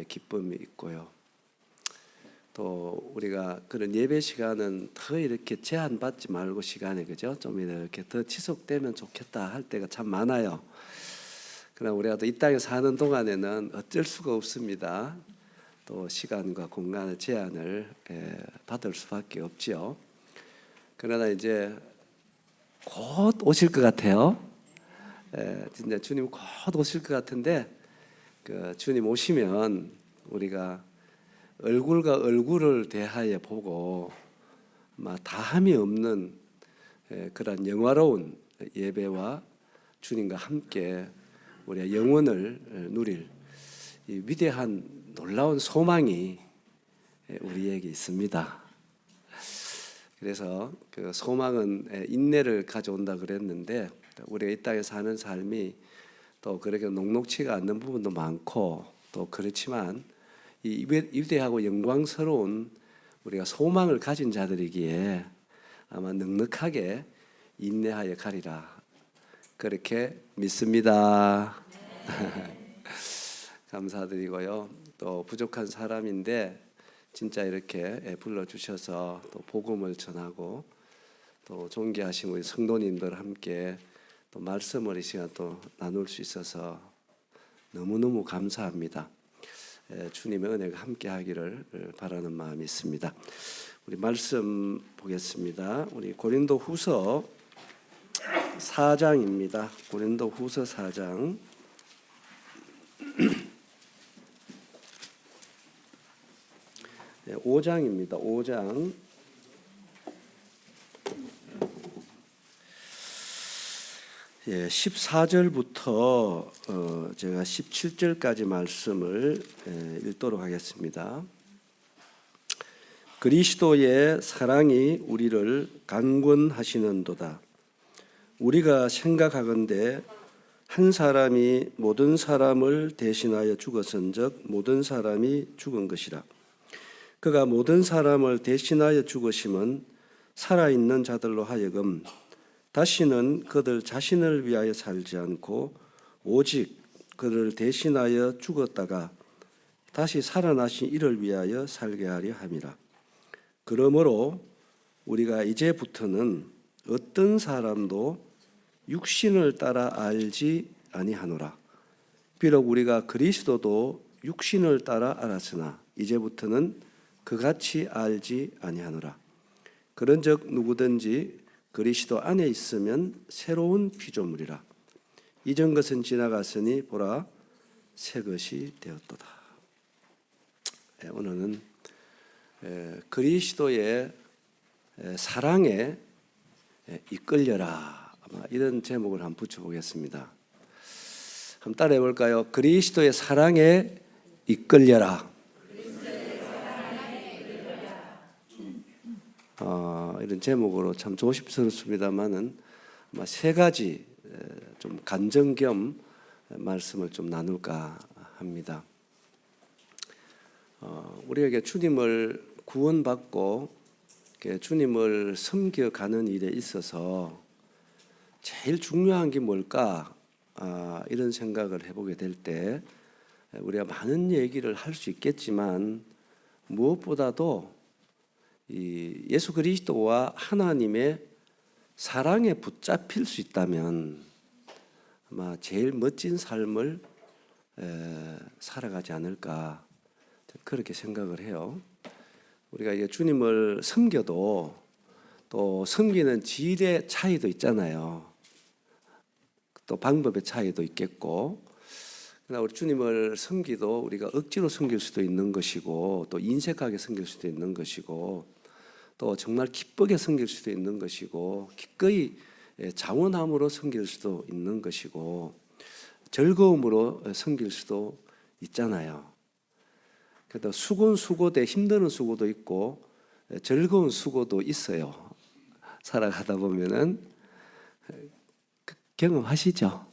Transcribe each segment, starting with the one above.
기쁨이 있고요. 또 우리가 그런 예배 시간은 더 이렇게 제한받지 말고 시간에 그죠? 좀 이렇게 더 지속되면 좋겠다 할 때가 참 많아요. 그러나 우리가 또 이 땅에 사는 동안에는 어쩔 수가 없습니다. 또 시간과 공간의 제한을 받을 수밖에 없지요. 그러나 이제 곧 오실 것 같아요. 진짜 주님 곧 오실 것 같은데 그 주님 오시면 우리가 얼굴과 얼굴을 대하여 보고 다함이 없는 그런 영화로운 예배와 주님과 함께 우리의 영혼을 누릴 이 위대한 놀라운 소망이 우리에게 있습니다. 그래서 그 소망은 인내를 가져온다 그랬는데 우리가 이 땅에 사는 삶이 또 그렇게 녹록치가 않는 부분도 많고 또 그렇지만 이 위대하고 영광스러운 우리가 소망을 가진 자들이기에 아마 넉넉하게 인내하여 가리라 그렇게 믿습니다. 감사드리고요. 또 부족한 사람인데 진짜 이렇게 불러주셔서 또 복음을 전하고 또 존귀하신 우리 성도님들 함께 또 말씀을 이 시간 또 나눌 수 있어서 너무너무 감사합니다. 주님의 은혜가 함께 하기를 바라는 마음이 있습니다. 우리 말씀 보겠습니다. 우리 고린도 후서 4장입니다. 고린도 후서 4장 5장입니다. 5장 14절부터 제가 17절까지 말씀을 읽도록 하겠습니다. 그리스도의 사랑이 우리를 강권하시는도다. 우리가 생각하건대 한 사람이 모든 사람을 대신하여 죽었은즉 모든 사람이 죽은 것이라. 그가 모든 사람을 대신하여 죽으심은 살아있는 자들로 하여금 다시는 그들 자신을 위하여 살지 않고 오직 그를 대신하여 죽었다가 다시 살아나신 이를 위하여 살게 하려 함이라. 그러므로 우리가 이제부터는 어떤 사람도 육신을 따라 알지 아니하노라. 비록 우리가 그리스도도 육신을 따라 알았으나 이제부터는 그같이 알지 아니하노라. 그런즉 누구든지 그리스도 안에 있으면 새로운 피조물이라. 이전 것은 지나갔으니 보라 새 것이 되었도다. 오늘은 그리스도의 사랑에 이끌려라 이런 제목을 한번 붙여보겠습니다. 한번 따라해 볼까요? 그리스도의 사랑에 이끌려라. 이런 제목으로 참 조심스럽습니다만은 아마 세 가지 좀 간증 겸 말씀을 좀 나눌까 합니다. 우리에게 주님을 구원받고 주님을 섬겨가는 일에 있어서 제일 중요한 게 뭘까? 이런 생각을 해보게 될 때 우리가 많은 얘기를 할 수 있겠지만 무엇보다도 이 예수 그리스도와 하나님의 사랑에 붙잡힐 수 있다면 아마 제일 멋진 삶을 살아가지 않을까 그렇게 생각을 해요. 우리가 이게 주님을 섬겨도 또 섬기는 질의 차이도 있잖아요. 또 방법의 차이도 있겠고, 그러나 우리 주님을 섬기도 우리가 억지로 섬길 수도 있는 것이고, 또 인색하게 섬길 수도 있는 것이고, 또 정말 기쁘게 섬길 수도 있는 것이고, 기꺼이 자원함으로 섬길 수도 있는 것이고, 즐거움으로 섬길 수도 있잖아요. 그래도 수고는 수고대 힘드는 수고도 있고 즐거운 수고도 있어요. 살아가다 보면은 경험하시죠?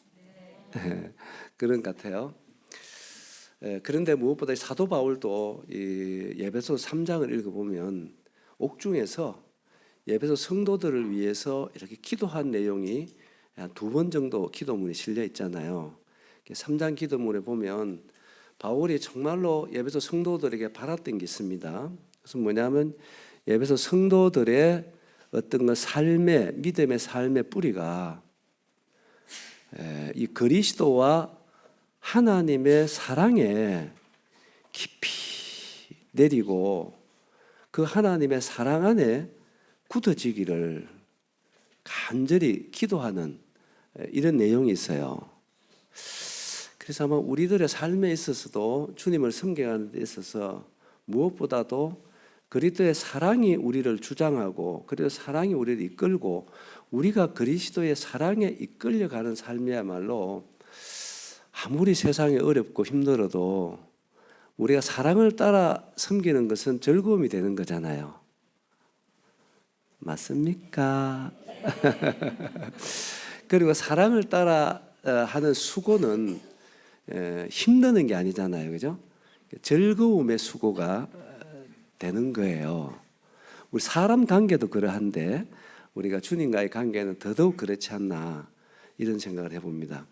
네. 그런 것 같아요. 그런데 무엇보다 사도 바울도 이 에베소 3장을 읽어보면 옥중에서 에베소 성도들을 위해서 이렇게 기도한 내용이 한 2번 정도 기도문이 실려 있잖아요. 3장 기도문에 보면 바울이 정말로 에베소 성도들에게 바랐던 게 있습니다. 그래서 뭐냐면 에베소 성도들의 어떤 그 삶의 믿음의 삶의 뿌리가 이 그리스도와 하나님의 사랑에 깊이 내리고 그 하나님의 사랑 안에 굳어지기를 간절히 기도하는 이런 내용이 있어요. 그래서 아마 우리들의 삶에 있어서도 주님을 섬겨가는 데 있어서 무엇보다도 그리스도의 사랑이 우리를 주장하고 그리고 사랑이 우리를 이끌고 우리가 그리스도의 사랑에 이끌려가는 삶이야말로 아무리 세상이 어렵고 힘들어도 우리가 사랑을 따라 섬기는 것은 즐거움이 되는 거잖아요. 맞습니까? 그리고 사랑을 따라 하는 수고는 힘드는 게 아니잖아요. 그죠? 즐거움의 수고가 되는 거예요. 우리 사람 관계도 그러한데 우리가 주님과의 관계는 더더욱 그렇지 않나 이런 생각을 해봅니다.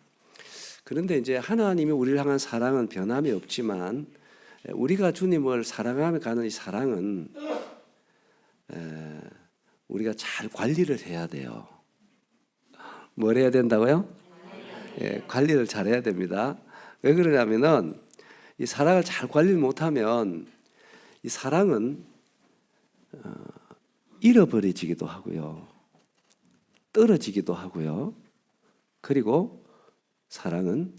그런데 이제 하나님이 우리를 향한 사랑은 변함이 없지만 우리가 주님을 사랑하며 가는 이 사랑은 우리가 잘 관리를 해야 돼요. 뭘 해야 된다고요? 관리를 잘 해야 됩니다. 왜 그러냐면은 이 사랑을 잘 관리를 못하면 이 사랑은 잃어버려지기도 하고요. 떨어지기도 하고요. 그리고 사랑은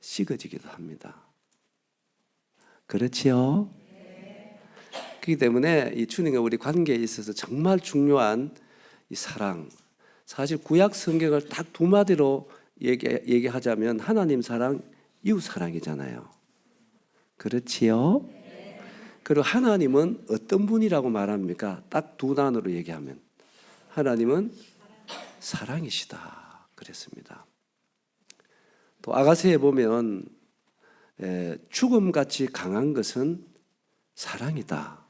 식어지기도 합니다. 그렇지요? 그렇기 때문에 이 주님과 우리 관계에 있어서 정말 중요한 이 사랑. 사실 구약 성경을 딱 두 마디로 얘기하자면 하나님 사랑, 이웃 사랑이잖아요. 그렇지요? 그리고 하나님은 어떤 분이라고 말합니까? 딱 두 단어로 얘기하면 하나님은 사랑이시다 그랬습니다. 또 아가서에 보면 죽음같이 강한 것은 사랑이다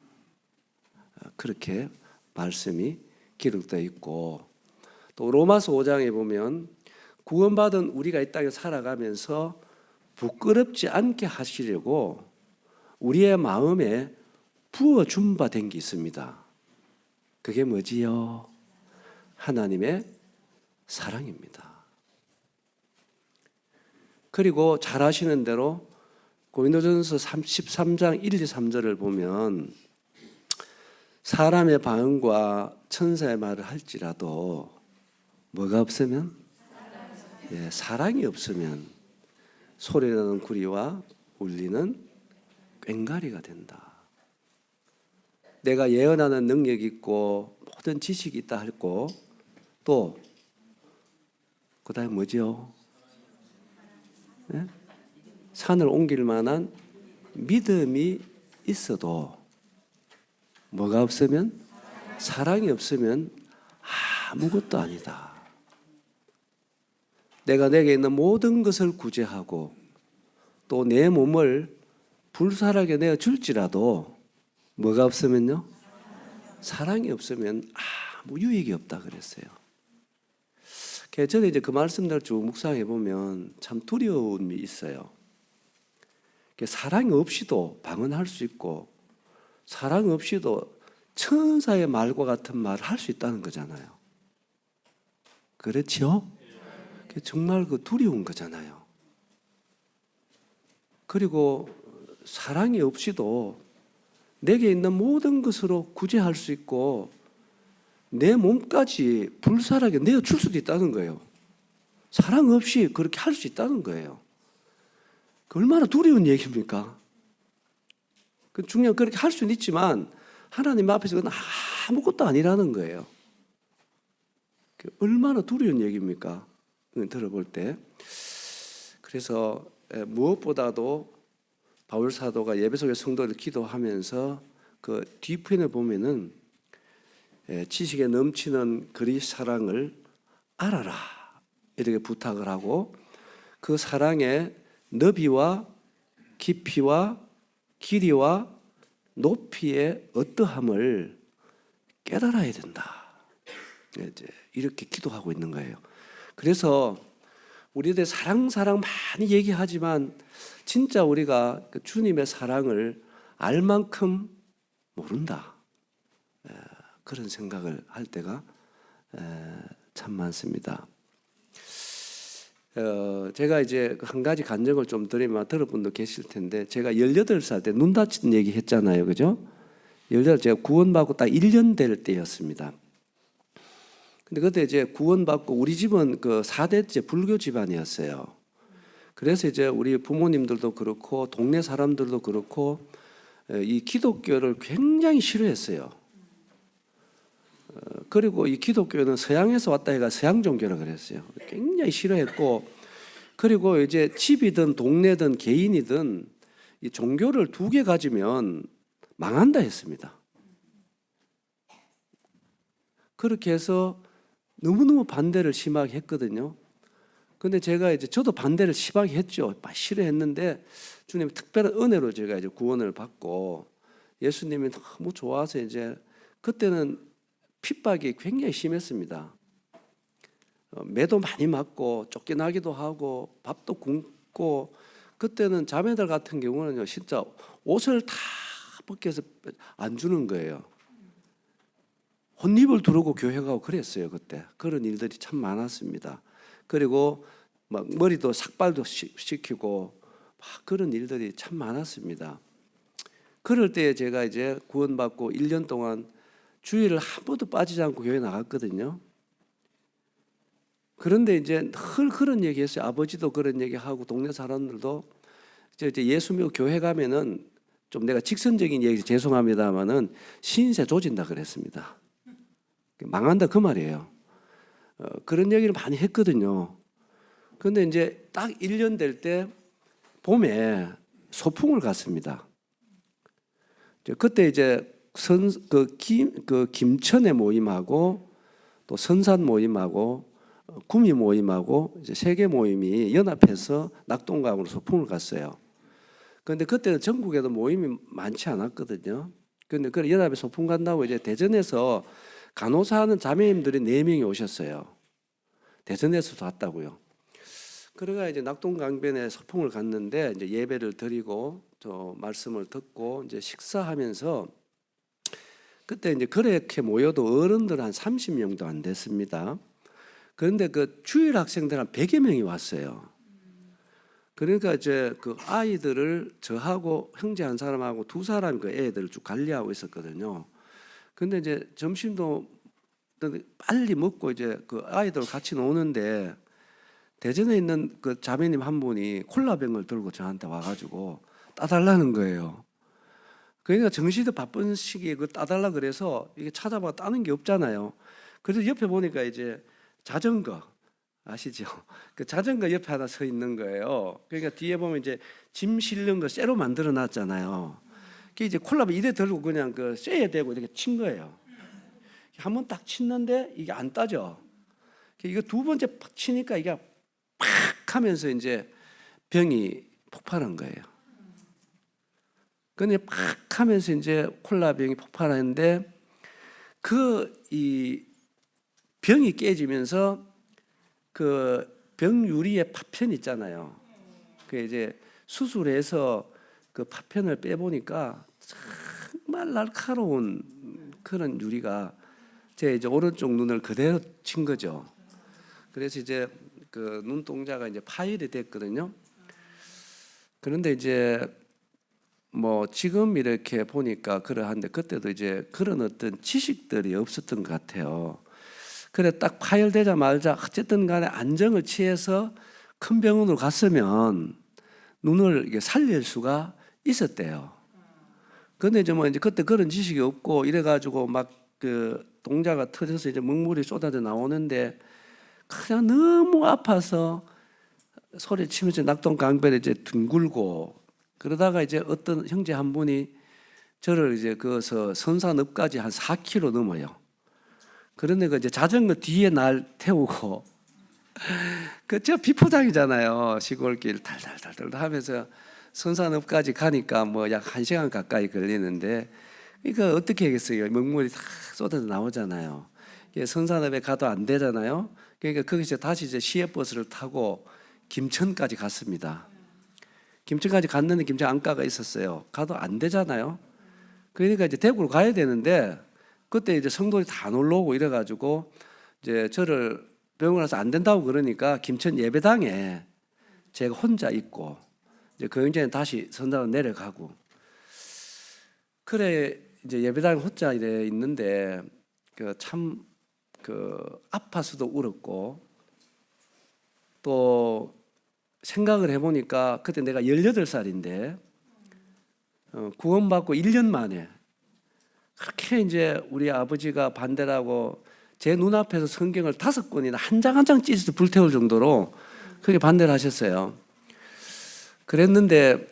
그렇게 말씀이 기록되어 있고 또 로마서 5장에 보면 구원받은 우리가 이 땅에 살아가면서 부끄럽지 않게 하시려고 우리의 마음에 부어준 바 된 게 있습니다. 그게 뭐지요? 하나님의 사랑입니다. 그리고 잘 아시는 대로 고린도전서 13장 1, 2, 3절을 보면 사람의 방언과 천사의 말을 할지라도 뭐가 없으면? 사랑이 없으면 소리나는 구리와 울리는 꽹과리가 된다. 내가 예언하는 능력이 있고 모든 지식이 있다 할고 또 그다음에 뭐죠? 산을 옮길 만한 믿음이 있어도 뭐가 없으면? 사랑이 없으면 아무것도 아니다. 내가 내게 있는 모든 것을 구제하고 또 내 몸을 불살하게 내어 줄지라도 뭐가 없으면요? 사랑이 없으면 아무 유익이 없다 그랬어요. 저는 이제 그 말씀들 쭉 묵상해 보면 참 두려움이 있어요. 사랑이 없이도 방언할 수 있고 사랑 없이도 천사의 말과 같은 말을 할 수 있다는 거잖아요. 그렇죠? 정말 그 두려운 거잖아요. 그리고 사랑이 없이도 내게 있는 모든 것으로 구제할 수 있고 내 몸까지 불살하게 내어줄 수도 있다는 거예요. 사랑 없이 그렇게 할 수 있다는 거예요. 얼마나 두려운 얘기입니까? 중요한 그렇게 할 수는 있지만 하나님 앞에서 그건 아무것도 아니라는 거예요. 얼마나 두려운 얘기입니까? 들어볼 때. 그래서 무엇보다도 바울 사도가 예배소의 성도를 기도하면서 그 뒤편에 보면은 지식에 넘치는 그리스도 사랑을 알아라 이렇게 부탁을 하고 그 사랑의 너비와 깊이와 길이와 높이의 어떠함을 깨달아야 된다. 이렇게 기도하고 있는 거예요. 그래서 우리들 사랑 많이 얘기하지만 진짜 우리가 그 주님의 사랑을 알 만큼 모른다. 그런 생각을 할 때가 참 많습니다. 제가 이제 한 가지 간증을 좀 드리면 들을 분도 계실 텐데, 제가 18살 때 눈 다친 얘기 했잖아요. 그죠? 18, 제가 구원받고 딱 1년 될 때였습니다. 근데 그때 이제 구원받고, 우리 집은 그 4대째 불교 집안이었어요. 그래서 이제 우리 부모님들도 그렇고 동네 사람들도 그렇고 이 기독교를 굉장히 싫어했어요. 그리고 이 기독교는 서양에서 왔다 해가 서양 종교라 그랬어요. 굉장히 싫어했고, 그리고 이제 집이든 동네든 개인이든 이 종교를 2개 가지면 망한다 했습니다. 그렇게 해서 너무너무 반대를 심하게 했거든요. 근데 제가 이제 저도 반대를 심하게 했죠. 싫어했는데 주님의 특별한 은혜로 제가 이제 구원을 받고, 예수님이 너무 좋아서 이제 그때는 핍박이 굉장히 심했습니다. 매도 많이 맞고 쫓겨나기도 하고 밥도 굶고, 그때는 자매들 같은 경우는요 진짜 옷을 다 벗겨서 안 주는 거예요. 혼입을 두르고 교회 가고 그랬어요. 그때 그런 일들이 참 많았습니다. 그리고 막 머리도 삭발도 시키고 막 그런 일들이 참 많았습니다. 그럴 때 제가 이제 구원받고 1년 동안 주일을 한 번도 빠지지 않고 교회 나갔거든요. 그런데 이제 늘 그런 얘기했어요. 아버지도 그런 얘기하고 동네 사람들도 이제 예수 믿고 교회 가면은, 좀 내가 직선적인 얘기 죄송합니다만은 신세 조진다 그랬습니다. 망한다 그 말이에요. 그런 얘기를 많이 했거든요. 그런데 이제 딱 1년 될 때 봄에 소풍을 갔습니다. 그때 이제 김천의 모임하고 또 선산 모임하고 구미 모임하고 이제 3개 모임이 연합해서 낙동강으로 소풍을 갔어요. 그런데 그때는 전국에도 모임이 많지 않았거든요. 그런데 그 연합에 소풍 간다고 이제 대전에서 간호사 하는 자매님들이 4명이 오셨어요. 대전에서도 왔다고요. 그래가 이제 낙동강변에 소풍을 갔는데 이제 예배를 드리고 저 말씀을 듣고 이제 식사하면서, 그때 이제 그렇게 모여도 어른들 한 30명도 안 됐습니다. 그런데 그 주일 학생들 한 100여 명이 왔어요. 그러니까 이제 그 아이들을 저하고 형제 한 사람하고 2사람이 그 애들을 쭉 관리하고 있었거든요. 근데 이제 점심도 빨리 먹고 이제 그 아이들 같이 노는데, 대전에 있는 그 자매님 한 분이 콜라병을 들고 저한테 와가지고 따달라는 거예요. 그러니까 정시도 바쁜 시기에 그 따달라 그래서 이게 찾아봐 따는 게 없잖아요. 그래서 옆에 보니까 이제 자전거 아시죠? 그 자전거 옆에 하나 서 있는 거예요. 그러니까 뒤에 보면 이제 짐 실는 거 쇠로 만들어 놨잖아요. 그 이제 콜라병 이래 들고 그냥 그 쇠에 대고 이렇게 친 거예요. 한 번 딱 치는데 이게 안 따져. 이거 2번째 팍 치니까 이게 팍 하면서 이제 병이 폭발한 거예요. 근데 팍 하면서 이제 콜라병이 폭발하는데, 이 병이 깨지면서 그 병 유리의 파편 있잖아요. 그 이제 수술해서 그 파편을 빼보니까 정말 날카로운 그런 유리가 제 이제 오른쪽 눈을 그대로 친 거죠. 그래서 이제 그 눈동자가 이제 파열이 됐거든요. 그런데 이제 뭐 지금 이렇게 보니까 그러한데, 그때도 이제 그런 어떤 지식들이 없었던 것 같아요. 그래 딱 파열되자마자 어쨌든 간에 안정을 취해서 큰 병원으로 갔으면 눈을 이게 살릴 수가 있었대요. 근데 이제 뭐 이제 그때 그런 지식이 없고 이래가지고 막 그 동자가 터져서 이제 먹물이 쏟아져 나오는데, 그냥 너무 아파서 소리치면서 낙동강변에 이제 둥글고, 그러다가 이제 어떤 형제 한 분이 저를 이제 그서 선산읍까지 한 4km 넘어요. 그런데 그 이제 자전거 뒤에 날 태우고 그 저 비포장이잖아요. 시골길 달달달달 하면서 선산읍까지 가니까 뭐 약 1시간 가까이 걸리는데, 그러니까 어떻게 하겠어요? 먹물이 다 쏟아져 나오잖아요. 선산읍에 가도 안 되잖아요. 그러니까 거기서 다시 이제 시외버스를 타고 김천까지 갔습니다. 김천까지 갔는데 김천 안과가 있었어요. 가도 안 되잖아요. 그러니까 이제 대구로 가야 되는데 그때 이제 성도들이 다 놀러 오고 이래가지고 이제 저를 병원 가서 안 된다고 그러니까 김천 예배당에 제가 혼자 있고 이제 그 형제는 다시 선당으로 내려가고 그래 이제 예배당에 혼자 이래 있는데 참 아파서도 울었고 또 생각을 해보니까 그때 내가 18살인데 구원받고 1년 만에 그렇게 이제 우리 아버지가 반대를 하고 제 눈앞에서 성경을 5권이나 한 장 한 장 찢어서 불태울 정도로 그렇게 반대를 하셨어요. 그랬는데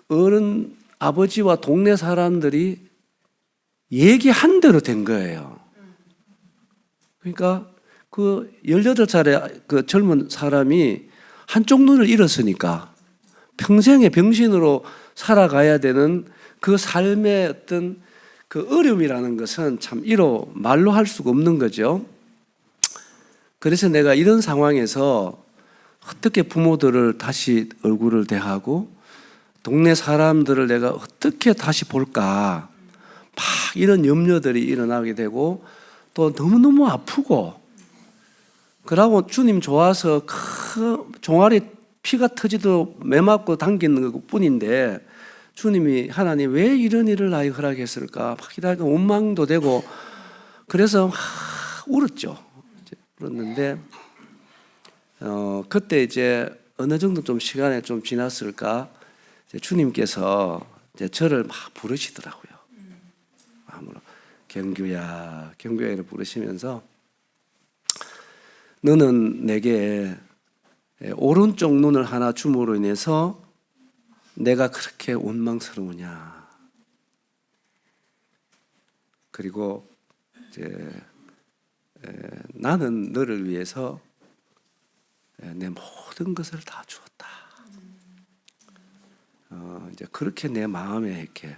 어른 아버지와 동네 사람들이 얘기한 대로 된 거예요. 그러니까 그 18살의 그 젊은 사람이 한쪽 눈을 잃었으니까 평생의 병신으로 살아가야 되는 그 삶의 어떤 그 어려움이라는 것은 참 이로 말로 할 수가 없는 거죠. 그래서 내가 이런 상황에서 어떻게 부모들을 다시 얼굴을 대하고 동네 사람들을 내가 어떻게 다시 볼까 막 이런 염려들이 일어나게 되고 또 너무너무 아프고 그러고 주님 좋아서 그 종아리 피가 터지도록 매맞고 당기는 것 뿐인데 주님이 하나님 왜 이런 일을 나에게 허락했을까 막 이러니까 원망도 되고 그래서 막 울었죠. 울었는데 그때 이제 어느 정도 좀 시간이 좀 지났을까 이제 주님께서 이제 저를 막 부르시더라고요. 마음으로 경규야 경규야를 부르시면서 너는 내게 오른쪽 눈을 하나 줌으로 인해서 내가 그렇게 원망스러우냐. 그리고 이제 나는 너를 위해서 내 모든 것을 다 주었다. 이제 그렇게 내 마음에 이렇게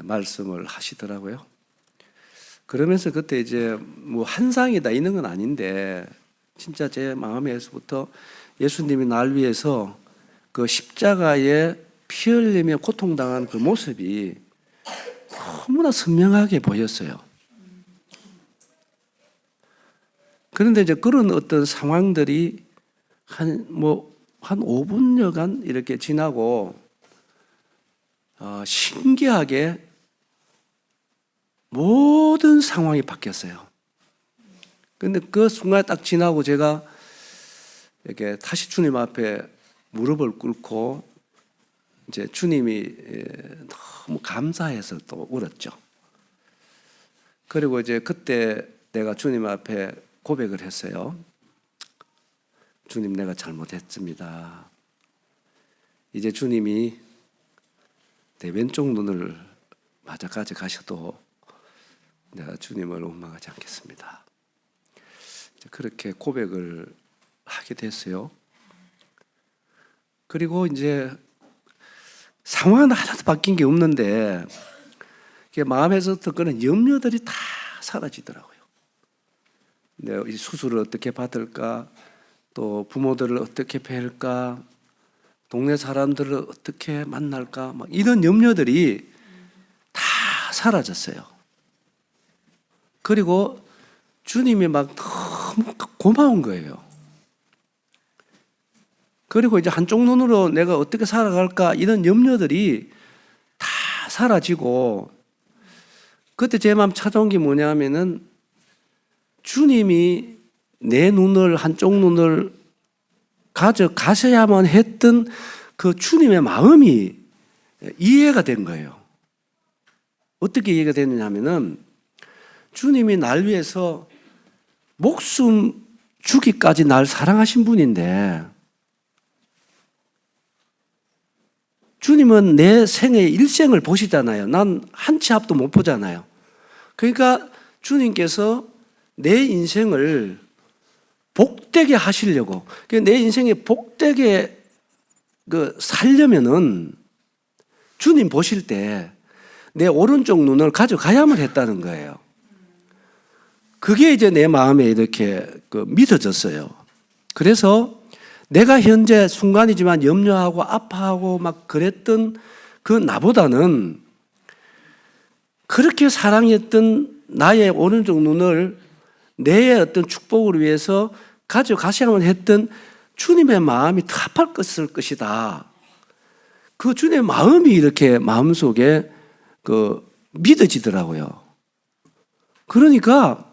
말씀을 하시더라고요. 그러면서 그때 이제 뭐 한상이다 이런 건 아닌데 진짜 제 마음에서부터 예수님이 날 위해서 그 십자가에 피 흘리며 고통당한 그 모습이 너무나 선명하게 보였어요. 그런데 이제 그런 어떤 상황들이 한 5분여간 이렇게 지나고 신기하게 모든 상황이 바뀌었어요. 근데 그 순간에 딱 지나고 제가 이렇게 다시 주님 앞에 무릎을 꿇고 이제 주님이 너무 감사해서 또 울었죠. 그리고 이제 그때 내가 주님 앞에 고백을 했어요. 주님 내가 잘못했습니다. 이제 주님이 내 왼쪽 눈을 맞아 가져가셔도 내가 주님을 원망하지 않겠습니다. 그렇게 고백을 하게 됐어요. 그리고 이제 상황은 하나도 바뀐 게 없는데 마음에서부터 그런 염려들이 다 사라지더라고요. 내가 이 수술을 어떻게 받을까, 또 부모들을 어떻게 뵐까, 동네 사람들을 어떻게 만날까, 막 이런 염려들이 다 사라졌어요. 그리고 주님이 막 너무 고마운 거예요. 그리고 이제 한쪽 눈으로 내가 어떻게 살아갈까 이런 염려들이 다 사라지고 그때 제 마음 찾아온 게 뭐냐면은 주님이 내 눈을 한쪽 눈을 가져가셔야만 했던 그 주님의 마음이 이해가 된 거예요. 어떻게 이해가 됐느냐 하면은 주님이 날 위해서 목숨 주기까지 날 사랑하신 분인데 주님은 내 생의 일생을 보시잖아요. 난 한 치 앞도 못 보잖아요. 그러니까 주님께서 내 인생을 복되게 하시려고, 내 인생에 복되게 살려면은 주님 보실 때 내 오른쪽 눈을 가져가야만 했다는 거예요. 그게 이제 내 마음에 이렇게 믿어졌어요. 그래서 내가 현재 순간이지만 염려하고 아파하고 막 그랬던 그 나보다는 그렇게 사랑했던 나의 오른쪽 눈을 내 어떤 축복을 위해서 가져가셔야만 했던 주님의 마음이 더 아팠을 것이다. 그 주님의 마음이 이렇게 마음속에 믿어지더라고요. 그러니까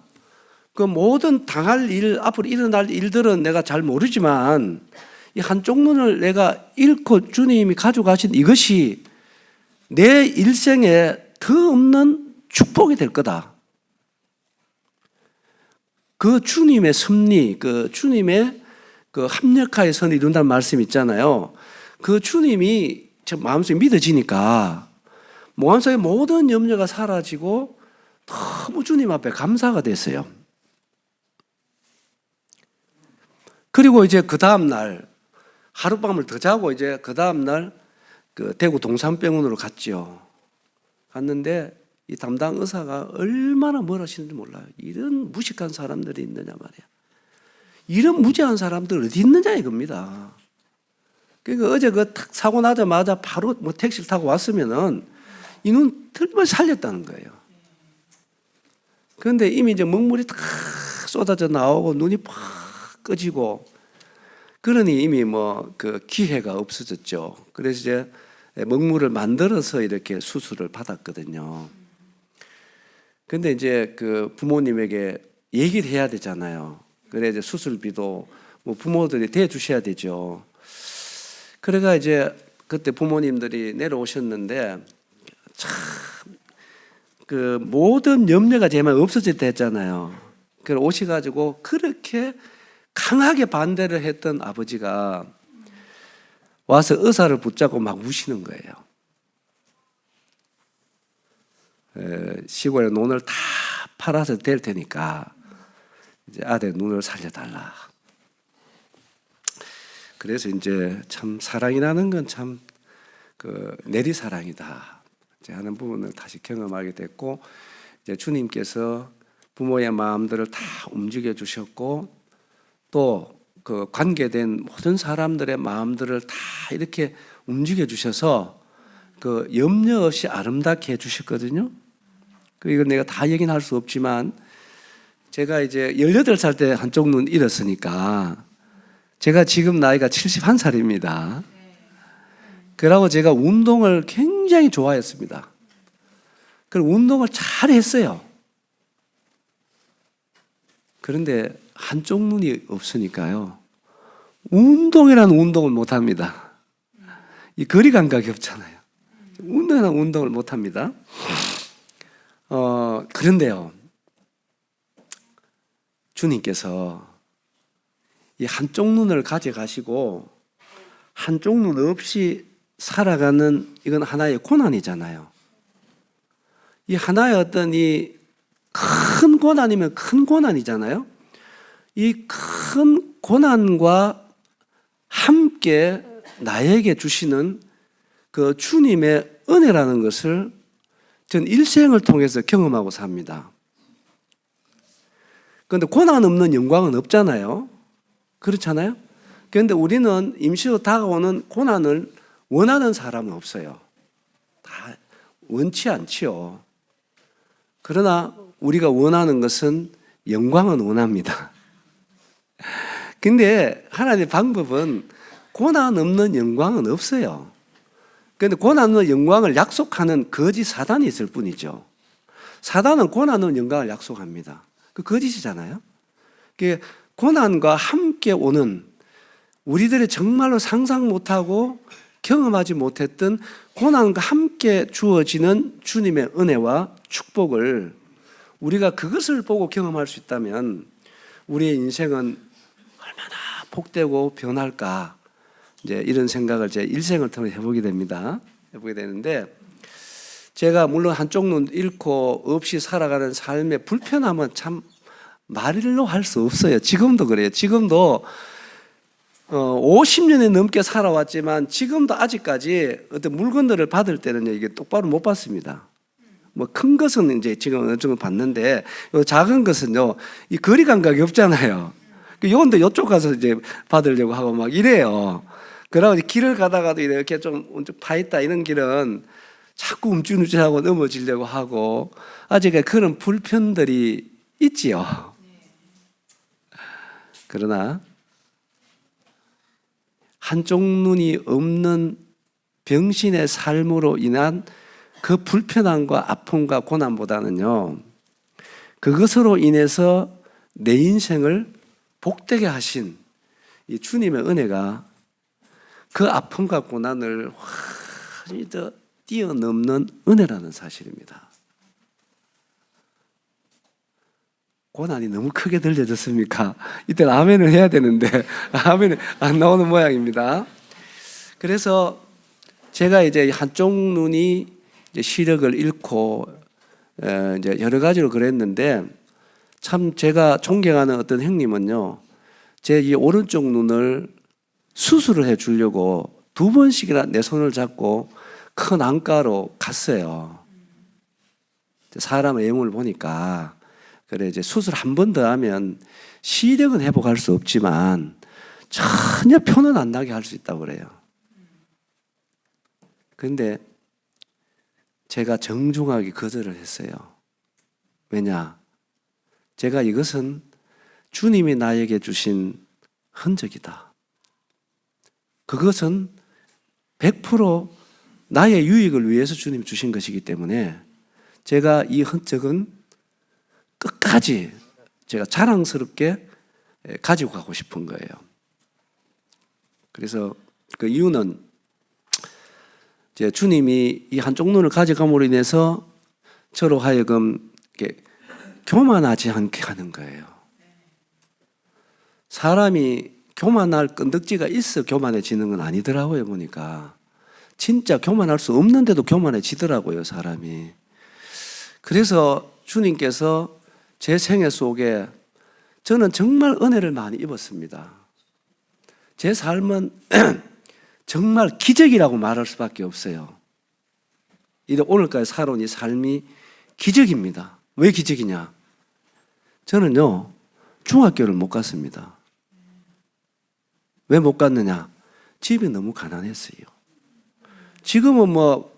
그 모든 당할 일, 앞으로 일어날 일들은 내가 잘 모르지만 이 한쪽 눈을 내가 잃고 주님이 가져가신 이것이 내 일생에 더 없는 축복이 될 거다. 그 주님의 섭리, 그 주님의 그 합력하에 선을 이룬다는 말씀 있잖아요. 그 주님이 제 마음속에 믿어지니까 마음속의 모든 염려가 사라지고 너무 주님 앞에 감사가 됐어요. 그리고 이제 그 다음날 하룻밤을 더 자고 이제 그 다음날 그 대구 동산병원으로 갔죠. 갔는데 이 담당 의사가 얼마나 뭘 하시는지 몰라요. 이런 무식한 사람들이 있느냐 말이야. 이런 무지한 사람들 어디 있느냐 이겁니다. 그러니까 어제 그 사고 나자마자 바로 뭐 택시를 타고 왔으면은 이 눈 틀면 살렸다는 거예요. 그런데 이미 이제 먹물이 다 쏟아져 나오고 눈이 팍 꺼지고 그러니 이미 뭐 그 기회가 없어졌죠. 그래서 이제 먹물을 만들어서 이렇게 수술을 받았거든요. 근데 이제 그 부모님에게 얘기를 해야 되잖아요. 그래 이제 수술비도 뭐 부모들이 대주셔야 되죠. 그래가 이제 그때 부모님들이 내려오셨는데 참 그 모든 염려가 제만 없어졌다 했잖아요. 그래 오셔가지고 그렇게 강하게 반대를 했던 아버지가 와서 의사를 붙잡고 막 우시는 거예요. 시골에 논을 다 팔아서 될 테니까 이제 아들 눈을 살려달라. 그래서 이제 참 사랑이라는 건 참 그 내리사랑이다 하는 부분을 다시 경험하게 됐고, 이제 주님께서 부모의 마음들을 다 움직여 주셨고 또 그 관계된 모든 사람들의 마음들을 다 이렇게 움직여 주셔서 그 염려 없이 아름답게 해 주셨거든요. 그 이건 내가 다 얘기는 할 수 없지만 제가 이제 18살 때 한쪽 눈 잃었으니까 제가 지금 나이가 71살입니다. 그러고 제가 운동을 굉장히 좋아했습니다. 그리고 운동을 잘 했어요. 그런데 한쪽 눈이 없으니까요. 운동이라는 운동을 못 합니다. 이 거리 감각이 없잖아요. 운동이라는 운동을 못 합니다. 그런데요. 주님께서 이 한쪽 눈을 가져가시고 한쪽 눈 없이 살아가는 이건 하나의 고난이잖아요. 이 하나의 어떤 이 큰 고난이면 큰 고난이잖아요. 이 큰 고난과 함께 나에게 주시는 그 주님의 은혜라는 것을 전 일생을 통해서 경험하고 삽니다. 그런데 고난 없는 영광은 없잖아요. 그렇잖아요. 그런데 우리는 임시로 다가오는 고난을 원하는 사람은 없어요. 다 원치 않지요. 그러나 우리가 원하는 것은 영광은 원합니다. 근데 하나님의 방법은 고난 없는 영광은 없어요. 그런데 고난 없는 영광을 약속하는 거짓 사단이 있을 뿐이죠. 사단은 고난 없는 영광을 약속합니다. 그 거짓이잖아요. 고난과 함께 오는 우리들이 정말로 상상 못하고 경험하지 못했던 고난과 함께 주어지는 주님의 은혜와 축복을 우리가 그것을 보고 경험할 수 있다면 우리의 인생은 얼마나 복되고 변할까, 이제 이런 생각을 제 일생을 통해 해보게 됩니다. 해보게 되는데, 제가 물론 한쪽 눈 잃고 없이 살아가는 삶의 불편함은 참 말로 할 수 없어요. 지금도 그래요. 지금도 50년이 넘게 살아왔지만 지금도 아직까지 어떤 물건들을 받을 때는 이게 똑바로 못 받습니다. 뭐 큰 것은 이제 지금 어느 정도 받는데 요 작은 것은요, 이 거리 감각이 없잖아요. 그 요런데 이쪽 가서 이제 받으려고 하고 막 이래요. 그러고 길을 가다가도 이렇게 좀 파 있다 이런 길은 자꾸 움찔움찔하고 넘어지려고 하고 아직 그런 불편들이 있지요. 그러나 한쪽 눈이 없는 병신의 삶으로 인한 그 불편함과 아픔과 고난보다는요, 그것으로 인해서 내 인생을 복되게 하신 이 주님의 은혜가 그 아픔과 고난을 훨씬 더 뛰어넘는 은혜라는 사실입니다. 고난이 너무 크게 들려졌습니까? 이때 아멘을 해야 되는데 아멘이 안 나오는 모양입니다. 그래서 제가 이제 한쪽 눈이 이제 시력을 잃고 이제 여러 가지로 그랬는데, 참 제가 존경하는 어떤 형님은요, 제 이 오른쪽 눈을 수술을 해 주려고 2번씩이나 내 손을 잡고 큰 안과로 갔어요. 사람 외모를 보니까 그래 이제 수술 한 번 더 하면 시력은 회복할 수 없지만 전혀 표는 안 나게 할 수 있다고 그래요. 그런데 제가 정중하게 거절을 했어요. 왜냐? 제가 이것은 주님이 나에게 주신 흔적이다. 그것은 100% 나의 유익을 위해서 주님이 주신 것이기 때문에 제가 이 흔적은 끝까지 제가 자랑스럽게 가지고 가고 싶은 거예요. 그래서 그 이유는 이제 주님이 이 한쪽 눈을 가져감으로 인해서 저로 하여금 이렇게 교만하지 않게 하는 거예요. 사람이 교만할 건덕지가 있어 교만해지는 건 아니더라고요, 보니까. 진짜 교만할 수 없는데도 교만해지더라고요, 사람이. 그래서 주님께서 제 생애 속에 저는 정말 은혜를 많이 입었습니다. 제 삶은 정말 기적이라고 말할 수밖에 없어요. 오늘까지 살아온 이 삶이 기적입니다. 왜 기적이냐? 저는요, 중학교를 못 갔습니다. 왜 못 갔느냐? 집이 너무 가난했어요. 지금은 뭐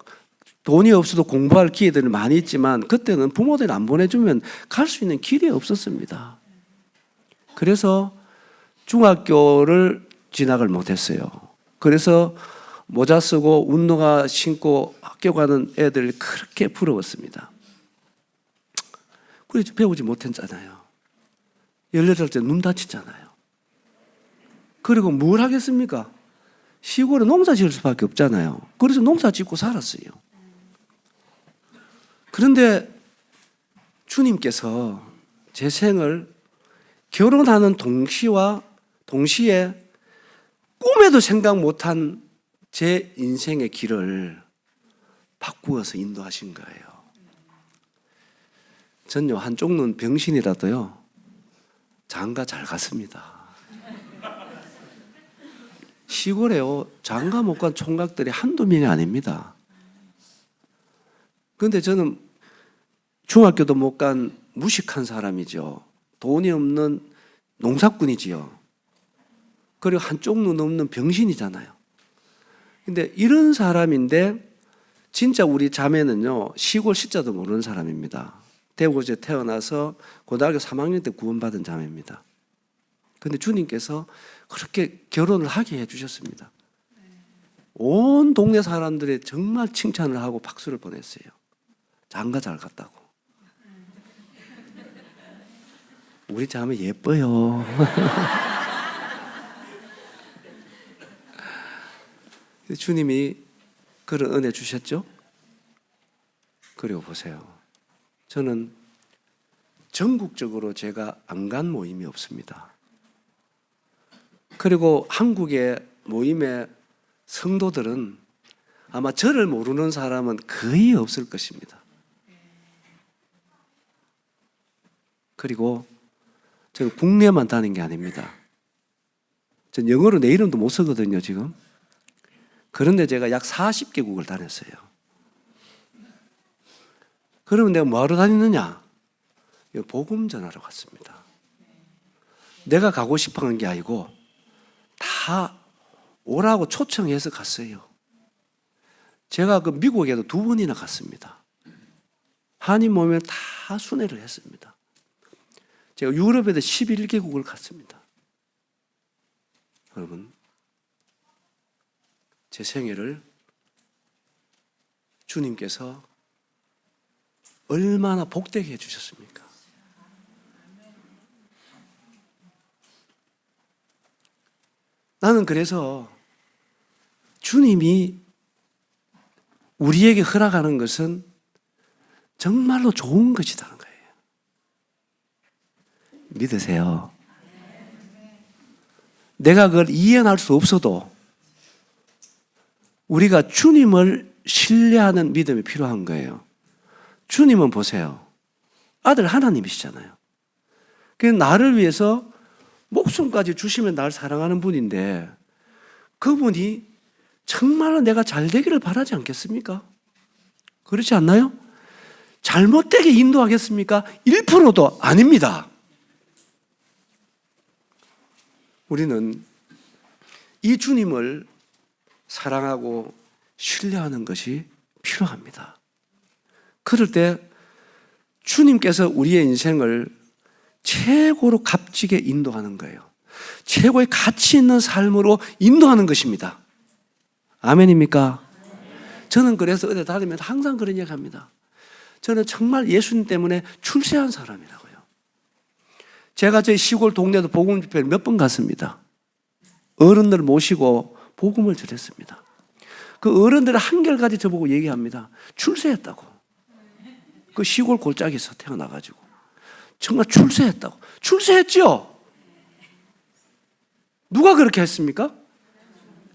돈이 없어도 공부할 기회들이 많이 있지만 그때는 부모들이 안 보내주면 갈 수 있는 길이 없었습니다. 그래서 중학교를 진학을 못했어요. 그래서 모자 쓰고 운동화 신고 학교 가는 애들이 그렇게 부러웠습니다. 그래서 배우지 못했잖아요. 18살 눈 다치잖아요. 그리고 뭘 하겠습니까? 시골에 농사 지을 수밖에 없잖아요. 그래서 농사 짓고 살았어요. 그런데 주님께서 제 생을 결혼하는 동시에 꿈에도 생각 못한 제 인생의 길을 바꾸어서 인도하신 거예요. 전요, 한쪽 눈 병신이라도요, 장가 잘 갔습니다. 시골에요, 장가 못 간 총각들이 한두 명이 아닙니다. 그런데 저는 중학교도 못 간 무식한 사람이죠. 돈이 없는 농사꾼이지요. 그리고 한쪽 눈 없는 병신이잖아요. 근데 이런 사람인데 진짜 우리 자매는요, 시골 시자도 모르는 사람입니다. 대구에 태어나서 고등학교 3학년 때 구원받은 자매입니다. 그런데 주님께서 그렇게 결혼을 하게 해주셨습니다. 온 동네 사람들이 정말 칭찬을 하고 박수를 보냈어요. 장가 잘 갔다고. 우리 자매 예뻐요. 주님이 그런 은혜 주셨죠? 그리고 보세요. 저는 전국적으로 제가 안 간 모임이 없습니다. 그리고 한국의 모임의 성도들은 아마 저를 모르는 사람은 거의 없을 것입니다. 그리고 저는 국내만 다닌 게 아닙니다. 전 영어로 내 이름도 못 쓰거든요, 지금. 그런데 제가 약 40개국을 다녔어요. 그러면 내가 뭐하러 다녔느냐? 복음 전하러 갔습니다. 내가 가고 싶어 한 게 아니고 다 오라고 초청해서 갔어요. 제가 그 미국에도 2번이나 갔습니다. 한인 모임에 다 순회를 했습니다. 제가 유럽에도 11개국을 갔습니다. 여러분, 제 생애를 주님께서 얼마나 복되게 해주셨습니까? 나는 그래서 주님이 우리에게 허락하는 것은 정말로 좋은 것이라는 거예요. 믿으세요. 내가 그걸 이해할 수 없어도 우리가 주님을 신뢰하는 믿음이 필요한 거예요. 주님은 보세요. 아들 하나님이시잖아요. 그래서 나를 위해서 목숨까지 주시면 나를 사랑하는 분인데 그분이 정말로 내가 잘 되기를 바라지 않겠습니까? 그렇지 않나요? 잘못되게 인도하겠습니까? 1%도 아닙니다. 우리는 이 주님을 사랑하고 신뢰하는 것이 필요합니다. 그럴 때 주님께서 우리의 인생을 최고로 값지게 인도하는 거예요. 최고의 가치 있는 삶으로 인도하는 것입니다. 아멘입니까? 저는 그래서 어디 다니면서 항상 그런 얘기 합니다. 저는 정말 예수님 때문에 출세한 사람이라고요. 제가 저희 시골 동네도 복음 집회를 몇 번 갔습니다. 어른들 모시고 복음을 전했습니다. 그 어른들이 한결같이 저보고 얘기합니다. 출세했다고. 그 시골 골짜기에서 태어나가지고 정말 출세했다고. 출세했죠? 누가 그렇게 했습니까?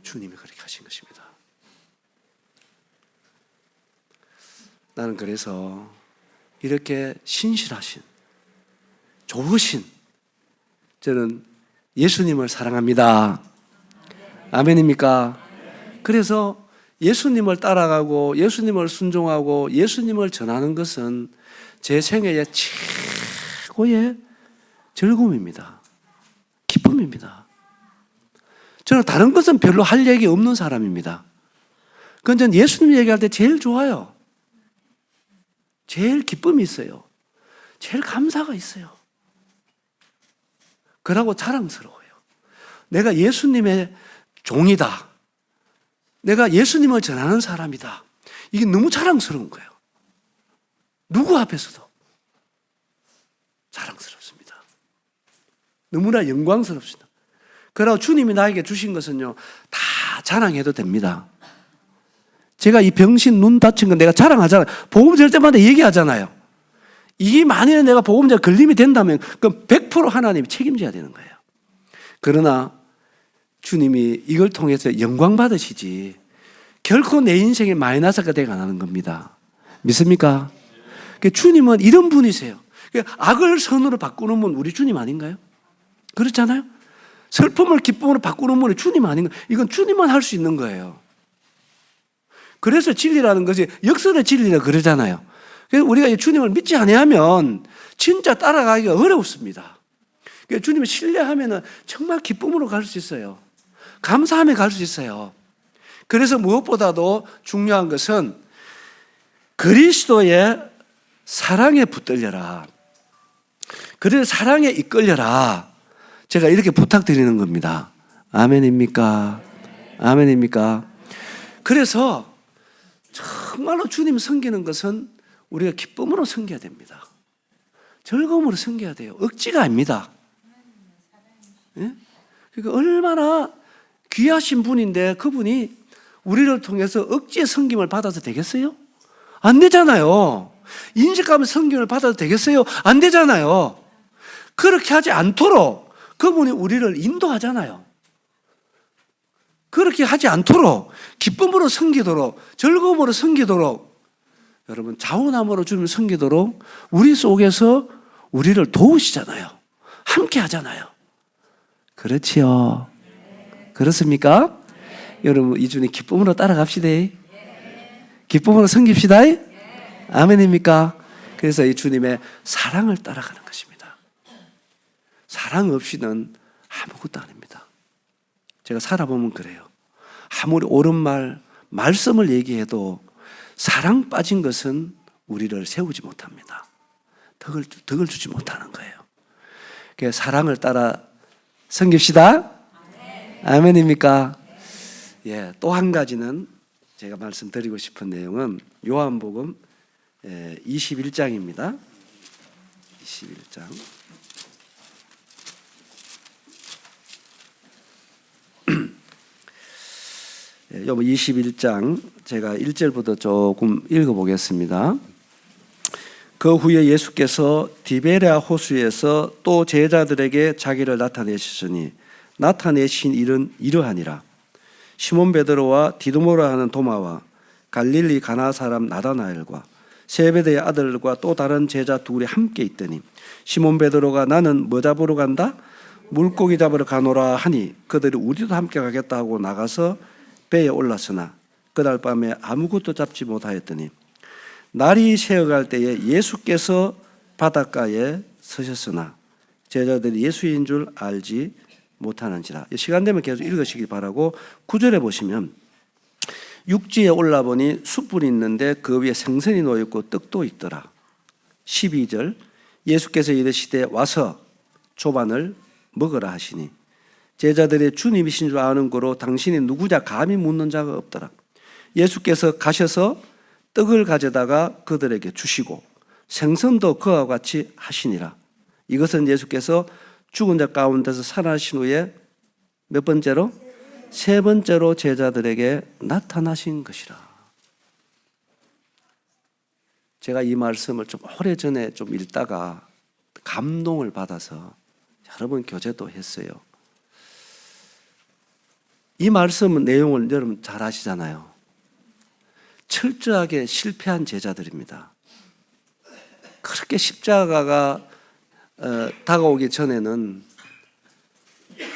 주님이 그렇게 하신 것입니다. 나는 그래서 이렇게 신실하신, 좋으신, 저는 예수님을 사랑합니다. 아멘입니까? 그래서 예수님을 따라가고 예수님을 순종하고 예수님을 전하는 것은 제 생애의 최고의 즐거움입니다. 기쁨입니다. 저는 다른 것은 별로 할 얘기 없는 사람입니다. 그건 전 예수님 얘기할 때 제일 좋아요. 제일 기쁨이 있어요. 제일 감사가 있어요. 그러고 자랑스러워요. 내가 예수님의 종이다. 내가 예수님을 전하는 사람이다. 이게 너무 자랑스러운 거예요. 누구 앞에서도 자랑스럽습니다. 너무나 영광스럽습니다. 그러고 주님이 나에게 주신 것은요, 다 자랑해도 됩니다. 제가 이 병신 눈 다친 건 내가 자랑하잖아요. 복음 될 때마다 얘기하잖아요. 이게 만약에 내가 복음자 걸림이 된다면 그럼 100% 하나님이 책임져야 되는 거예요. 그러나 주님이 이걸 통해서 영광 받으시지 결코 내 인생에 마이너스가 되게 안 하는 겁니다. 믿습니까? 주님은 이런 분이세요. 악을 선으로 바꾸는 분 우리 주님 아닌가요? 그렇잖아요? 슬픔을 기쁨으로 바꾸는 분이 주님 아닌가요? 이건 주님만 할 수 있는 거예요. 그래서 진리라는 것이 역설의 진리라 그러잖아요. 그래서 우리가 주님을 믿지 아니하면 진짜 따라가기가 어렵습니다. 주님을 신뢰하면 정말 기쁨으로 갈 수 있어요. 감사함에 갈 수 있어요. 그래서 무엇보다도 중요한 것은 그리스도의 사랑에 붙들려라. 그래서 사랑에 이끌려라. 제가 이렇게 부탁드리는 겁니다. 아멘입니까? 아멘입니까? 그래서 정말로 주님 섬기는 것은 우리가 기쁨으로 섬겨야 됩니다. 즐거움으로 섬겨야 돼요. 억지가 아닙니다. 예? 그러니까 얼마나 귀하신 분인데 그분이 우리를 통해서 억지의 섬김을 받아도 되겠어요? 안 되잖아요. 인식하면 섬김을 받아도 되겠어요? 안 되잖아요. 그렇게 하지 않도록 그분이 우리를 인도하잖아요. 그렇게 하지 않도록 기쁨으로 섬기도록 즐거움으로 섬기도록 여러분 자원함으로 주님을 섬기도록 우리 속에서 우리를 도우시잖아요. 함께 하잖아요. 그렇지요. 그렇습니까? 여러분 이 주님 기쁨으로 따라갑시다. 기쁨으로 섬깁시다. 아멘입니까? 그래서 이 주님의 사랑을 따라가는 것입니다. 사랑 없이는 아무것도 아닙니다. 제가 살아보면 그래요. 아무리 옳은 말씀을 얘기해도 사랑 빠진 것은 우리를 세우지 못합니다. 덕을 주지 못하는 거예요. 그래서 사랑을 따라 섬깁시다. 아멘입니까? 예, 또 한 가지는 제가 말씀드리고 싶은 내용은 요한복음 21장입니다. 21장. 요번 21장 제가 1절부터 조금 읽어보겠습니다. 그 후에 예수께서 디베랴 호수에서 또 제자들에게 자기를 나타내셨으니 나타내신 일은 이러하니라. 시몬 베드로와 디두모라 하는 도마와 갈릴리 가나 사람 나다나엘과 세베대의 아들과 또 다른 제자 둘이 함께 있더니 시몬 베드로가 나는 뭐 잡으러 간다? 물고기 잡으러 가노라 하니 그들이 우리도 함께 가겠다 하고 나가서 배에 올랐으나 그날 밤에 아무것도 잡지 못하였더니 날이 새어갈 때에 예수께서 바닷가에 서셨으나 제자들이 예수인 줄 알지 못하는지라. 시간 되면 계속 읽으시기 바라고 9절에 보시면 육지에 올라보니 숯불이 있는데 그 위에 생선이 놓여있고 떡도 있더라. 12절 예수께서 이르시되 와서 조반을 먹으라 하시니 제자들이 주님이신 줄 아는 거로 당신이 누구냐 감히 묻는 자가 없더라. 예수께서 가셔서 떡을 가져다가 그들에게 주시고 생선도 그와 같이 하시니라. 이것은 예수께서 죽은 자 가운데서 살아나신 후에 몇 번째로? 세 번째로 제자들에게 나타나신 것이라. 제가 이 말씀을 좀 오래전에 좀 읽다가 감동을 받아서 여러 번 교제도 했어요. 이 말씀 내용을 여러분 잘 아시잖아요. 철저하게 실패한 제자들입니다. 그렇게 십자가가 다가오기 전에는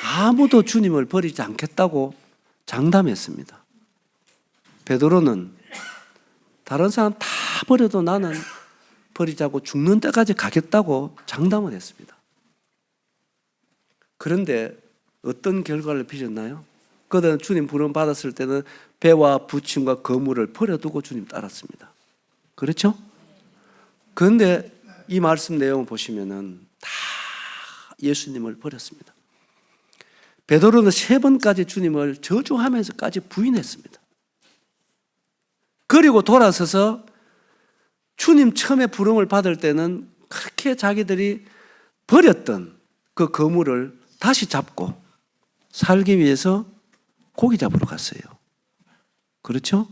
아무도 주님을 버리지 않겠다고 장담했습니다. 베드로는 다른 사람 다 버려도 나는 버리자고 죽는 때까지 가겠다고 장담을 했습니다. 그런데 어떤 결과를 빚었나요? 그들은 주님 부름 받았을 때는 배와 부침과 거물을 버려두고 주님 따랐습니다. 그렇죠? 그런데 이 말씀 내용을 보시면은 다 예수님을 버렸습니다. 베드로는 3번까지 주님을 저주하면서까지 부인했습니다. 그리고 돌아서서 주님 처음에 부름을 받을 때는 그렇게 자기들이 버렸던 그 거물을 다시 잡고 살기 위해서 고기 잡으러 갔어요. 그렇죠?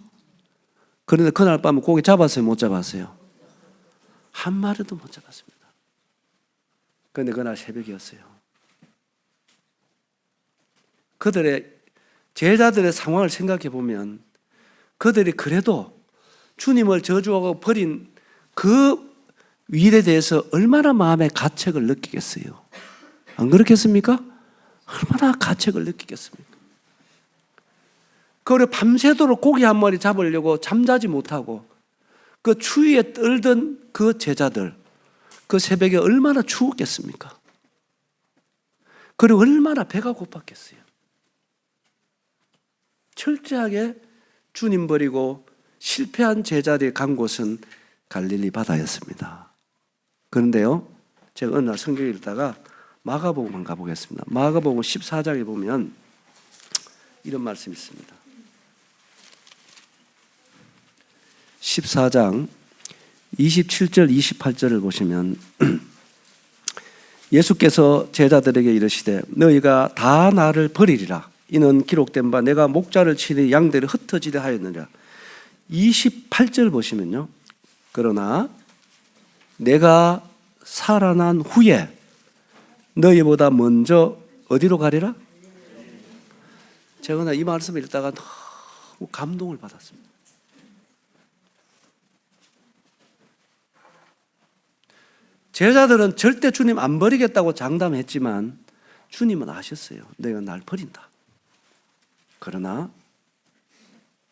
그런데 그날 밤에 고기 잡았어요? 못 잡았어요? 한 마리도 못 잡았습니다. 그런데 그날 새벽이었어요. 제자들의 상황을 생각해 보면 그들이 그래도 주님을 저주하고 버린 그 일에 대해서 얼마나 마음의 가책을 느끼겠어요? 안 그렇겠습니까? 얼마나 가책을 느끼겠습니까? 그리고 밤새도록 고기 한 마리 잡으려고 잠자지 못하고 그 추위에 떨던 그 제자들, 그 새벽에 얼마나 추웠겠습니까? 그리고 얼마나 배가 고팠겠어요? 철저하게 주님 버리고 실패한 제자들이 간 곳은 갈릴리 바다였습니다. 그런데요, 제가 어느 날 성경을 읽다가 마가복음만 가보겠습니다. 마가복음 14장에 보면 이런 말씀이 있습니다. 14장 27절 28절을 보시면 예수께서 제자들에게 이르시되 너희가 다 나를 버리리라. 이는 기록된 바 내가 목자를 치니 양들이 흩어지려 하였느니라. 28절 보시면요. 그러나 내가 살아난 후에 너희보다 먼저 어디로 가리라? 제가 이 말씀을 읽다가 너무 감동을 받았습니다. 제자들은 절대 주님 안 버리겠다고 장담했지만 주님은 아셨어요. 내가 날 버린다. 그러나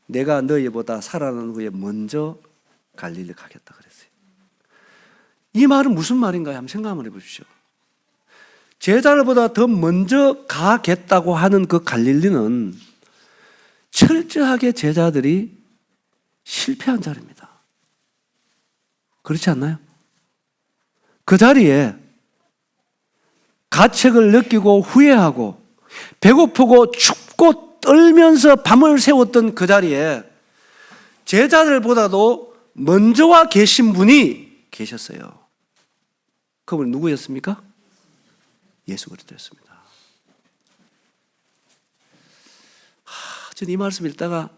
내가 너희보다 살아난 후에 먼저 갈릴리 가겠다 그랬어요. 이 말은 무슨 말인가 한번 생각 한번 해보십시오. 제자들보다 더 먼저 가겠다고 하는 그 갈릴리는 철저하게 제자들이 실패한 자리입니다. 그렇지 않나요? 그 자리에 가책을 느끼고 후회하고 배고프고 춥고 떨면서 밤을 새웠던 그 자리에 제자들보다도 먼저 와 계신 분이 계셨어요. 그분은 누구였습니까? 예수 그리스도였습니다. 저는 이 말씀 읽다가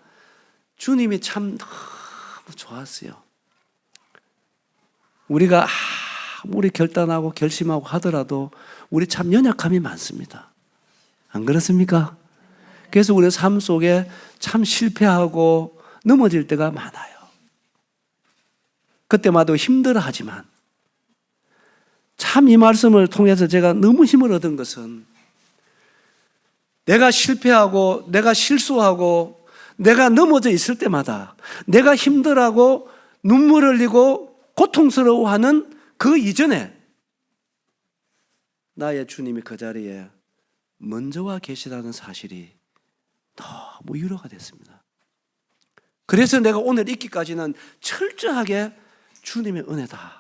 주님이 참 너무 좋았어요. 우리가 아무리 결단하고 결심하고 하더라도 우리 참 연약함이 많습니다. 안 그렇습니까? 그래서 우리 삶 속에 참 실패하고 넘어질 때가 많아요. 그때마다 힘들어하지만 참 이 말씀을 통해서 제가 너무 힘을 얻은 것은 내가 실패하고 내가 실수하고 내가 넘어져 있을 때마다 내가 힘들어하고 눈물 흘리고 고통스러워하는 그 이전에 나의 주님이 그 자리에 먼저 와 계시다는 사실이 너무 위로가 됐습니다. 그래서 내가 오늘 있기까지는 철저하게 주님의 은혜다.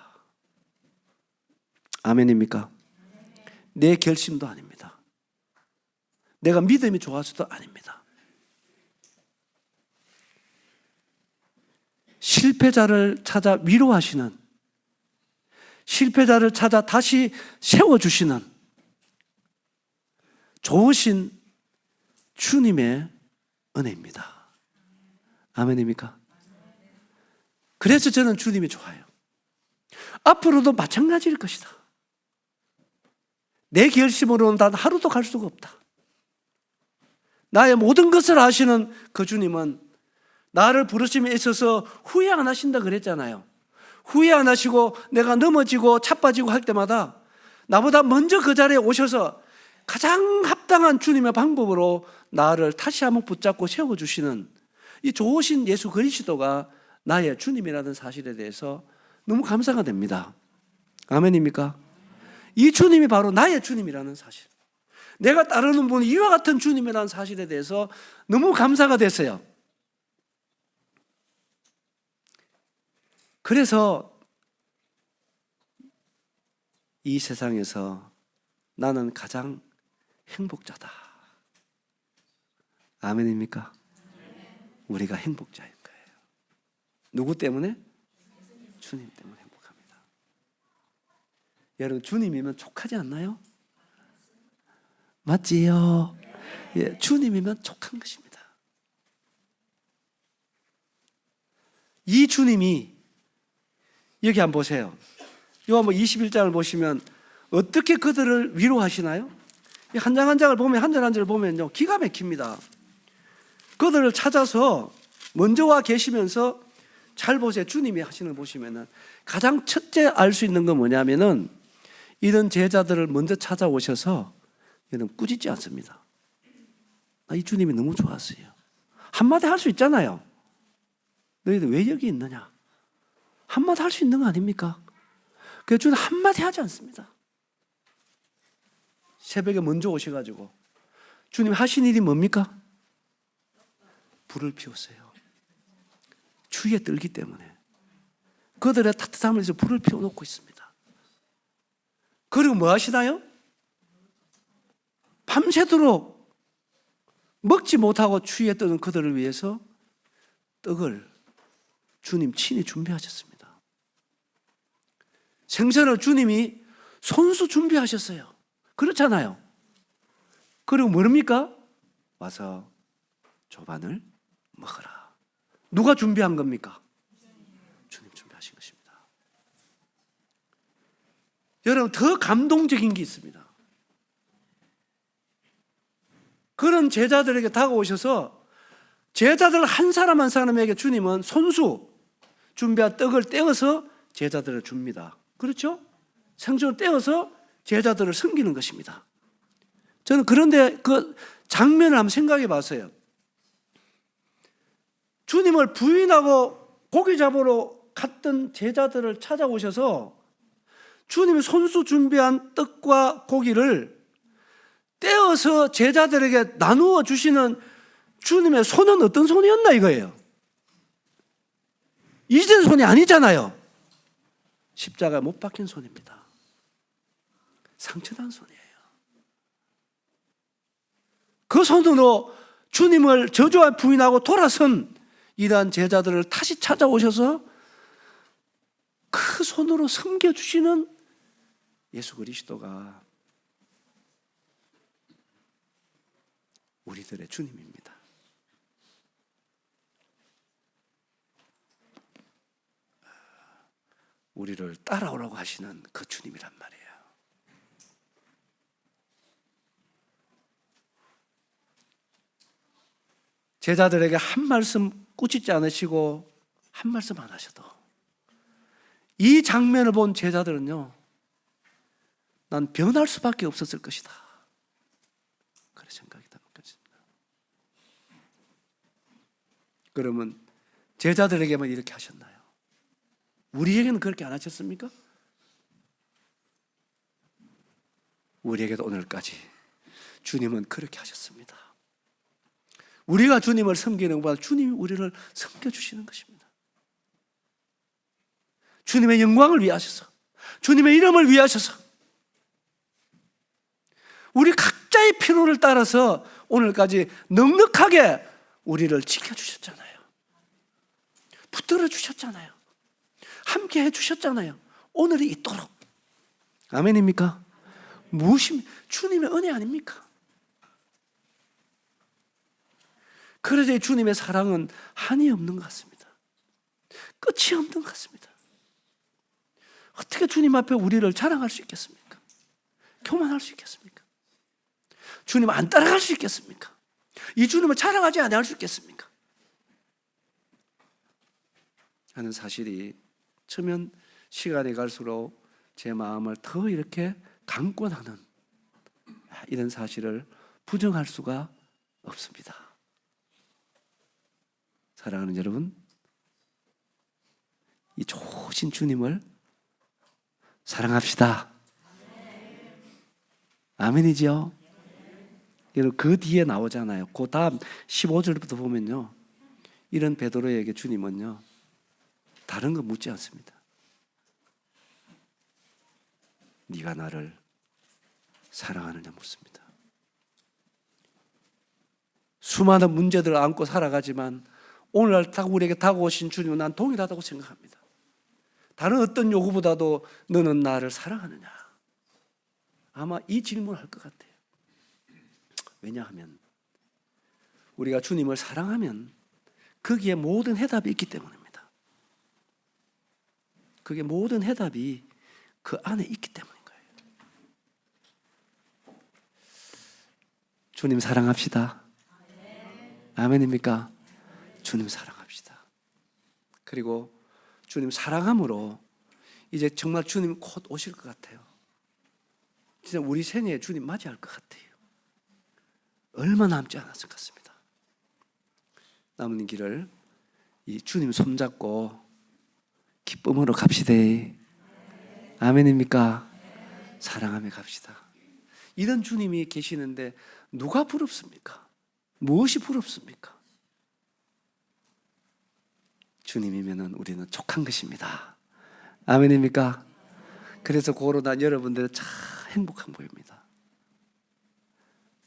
아멘입니까? 내 결심도 아닙니다. 내가 믿음이 좋아서도 아닙니다. 실패자를 찾아 위로하시는, 실패자를 찾아 다시 세워주시는 좋으신 주님의 은혜입니다. 아멘입니까? 그래서 저는 주님이 좋아요. 앞으로도 마찬가지일 것이다. 내 결심으로는 단 하루도 갈 수가 없다. 나의 모든 것을 아시는 그 주님은 나를 부르심에 있어서 후회 안 하신다 그랬잖아요. 후회 안 하시고 내가 넘어지고 차빠지고 할 때마다 나보다 먼저 그 자리에 오셔서 가장 합당한 주님의 방법으로 나를 다시 한번 붙잡고 세워주시는 이 좋으신 예수 그리스도가 나의 주님이라는 사실에 대해서 너무 감사가 됩니다. 아멘입니까? 이 주님이 바로 나의 주님이라는 사실, 내가 따르는 분이 이와 같은 주님이라는 사실에 대해서 너무 감사가 됐어요. 그래서 이 세상에서 나는 가장 행복자다. 아멘입니까? 우리가 행복자일 거예요. 누구 때문에? 주님 때문에 행복합니다. 여러분, 주님이면 족하지 않나요? 맞지요? 예, 주님이면 족한 것입니다. 이 주님이 여기 한번 보세요. 요한복음 21장을 보시면 어떻게 그들을 위로하시나요? 한 장 한 장을 보면, 한 절 한 절을 보면요, 기가 막힙니다. 그들을 찾아서 먼저 와 계시면서 잘 보세요. 주님이 하시는 거 보시면은 가장 첫째 알 수 있는 건 뭐냐면은 이런 제자들을 먼저 찾아오셔서 얘는 꾸짖지 않습니다. 이 주님이 너무 좋았어요. 한마디 할 수 있잖아요. 너희들 왜 여기 있느냐? 한마디 할 수 있는 거 아닙니까? 그래서 주님 한마디 하지 않습니다. 새벽에 먼저 오셔가지고 주님 하신 일이 뭡니까? 불을 피웠어요. 추위에 떨기 때문에 그들의 따뜻함을 위해서 불을 피워놓고 있습니다. 그리고 뭐 하시나요? 밤새도록 먹지 못하고 추위에 떠는 그들을 위해서 떡을 주님 친히 준비하셨습니다. 생선을 주님이 손수 준비하셨어요. 그렇잖아요. 그리고 뭐랍니까? 와서 조반을 먹어라. 누가 준비한 겁니까? 주님 준비하신 것입니다. 여러분, 더 감동적인 게 있습니다. 그런 제자들에게 다가오셔서 제자들 한 사람 한 사람에게 주님은 손수 준비한 떡을 떼어서 제자들을 줍니다. 그렇죠? 생선을 떼어서 제자들을 섬기는 것입니다. 저는 그런데 그 장면을 한번 생각해 봤어요. 주님을 부인하고 고기 잡으러 갔던 제자들을 찾아오셔서 주님이 손수 준비한 떡과 고기를 떼어서 제자들에게 나누어 주시는 주님의 손은 어떤 손이었나 이거예요. 이젠 손이 아니잖아요. 십자가에 못 박힌 손입니다. 상처난 손이에요. 그 손으로 주님을 저주와 부인하고 돌아선 이러한 제자들을 다시 찾아오셔서 그 손으로 섬겨주시는 예수 그리스도가 우리들의 주님입니다. 우리를 따라오라고 하시는 그 주님이란 말이에요. 제자들에게 한 말씀 꾸짖지 않으시고 한 말씀 안 하셔도 이 장면을 본 제자들은요, 난 변할 수밖에 없었을 것이다, 그런 생각이 듭니다. 그러면 제자들에게만 이렇게 하셨나요? 우리에게는 그렇게 안 하셨습니까? 우리에게도 오늘까지 주님은 그렇게 하셨습니다. 우리가 주님을 섬기는 것보다 주님이 우리를 섬겨주시는 것입니다. 주님의 영광을 위하셔서, 주님의 이름을 위하셔서, 우리 각자의 필요를 따라서 오늘까지 넉넉하게 우리를 지켜주셨잖아요. 붙들어 주셨잖아요. 함께 해주셨잖아요. 오늘이 있도록. 아멘입니까? 무엇이 주님의 은혜 아닙니까? 그래서 주님의 사랑은 한이 없는 것 같습니다. 끝이 없는 것 같습니다. 어떻게 주님 앞에 우리를 자랑할 수 있겠습니까? 교만할 수 있겠습니까? 주님 안 따라갈 수 있겠습니까? 이 주님을 자랑하지 않을 수 있겠습니까? 하는 사실이 처음 시간이 갈수록 제 마음을 더 이렇게 강권하는 이런 사실을 부정할 수가 없습니다. 사랑하는 여러분, 이 좋으신 주님을 사랑합시다. 아멘이죠? 그 뒤에 나오잖아요. 그 다음 15절부터 보면요, 이런 베드로에게 주님은요, 다른 거 묻지 않습니다. 네가 나를 사랑하느냐 묻습니다. 수많은 문제들을 안고 살아가지만 오늘날 딱 우리에게 다가오신 주님은 난 동일하다고 생각합니다. 다른 어떤 요구보다도 너는 나를 사랑하느냐, 아마 이 질문을 할 것 같아요. 왜냐하면 우리가 주님을 사랑하면 거기에 모든 해답이 있기 때문입니다. 그게 모든 해답이 그 안에 있기 때문인 거예요. 주님 사랑합시다. 아멘입니까? 주님 사랑합시다. 그리고 주님 사랑함으로 이제 정말 주님 곧 오실 것 같아요. 진짜 우리 생애에 주님 맞이할 것 같아요. 얼마 남지 않았을 것 같습니다. 남은 길을 이 주님 손잡고 기쁨으로 갑시다. 아멘입니까? 사랑하며 갑시다. 이런 주님이 계시는데 누가 부럽습니까? 무엇이 부럽습니까? 주님이면은 우리는 족한 것입니다. 아멘입니까? 그래서 고로 난 여러분들은 참 행복한 보입니다.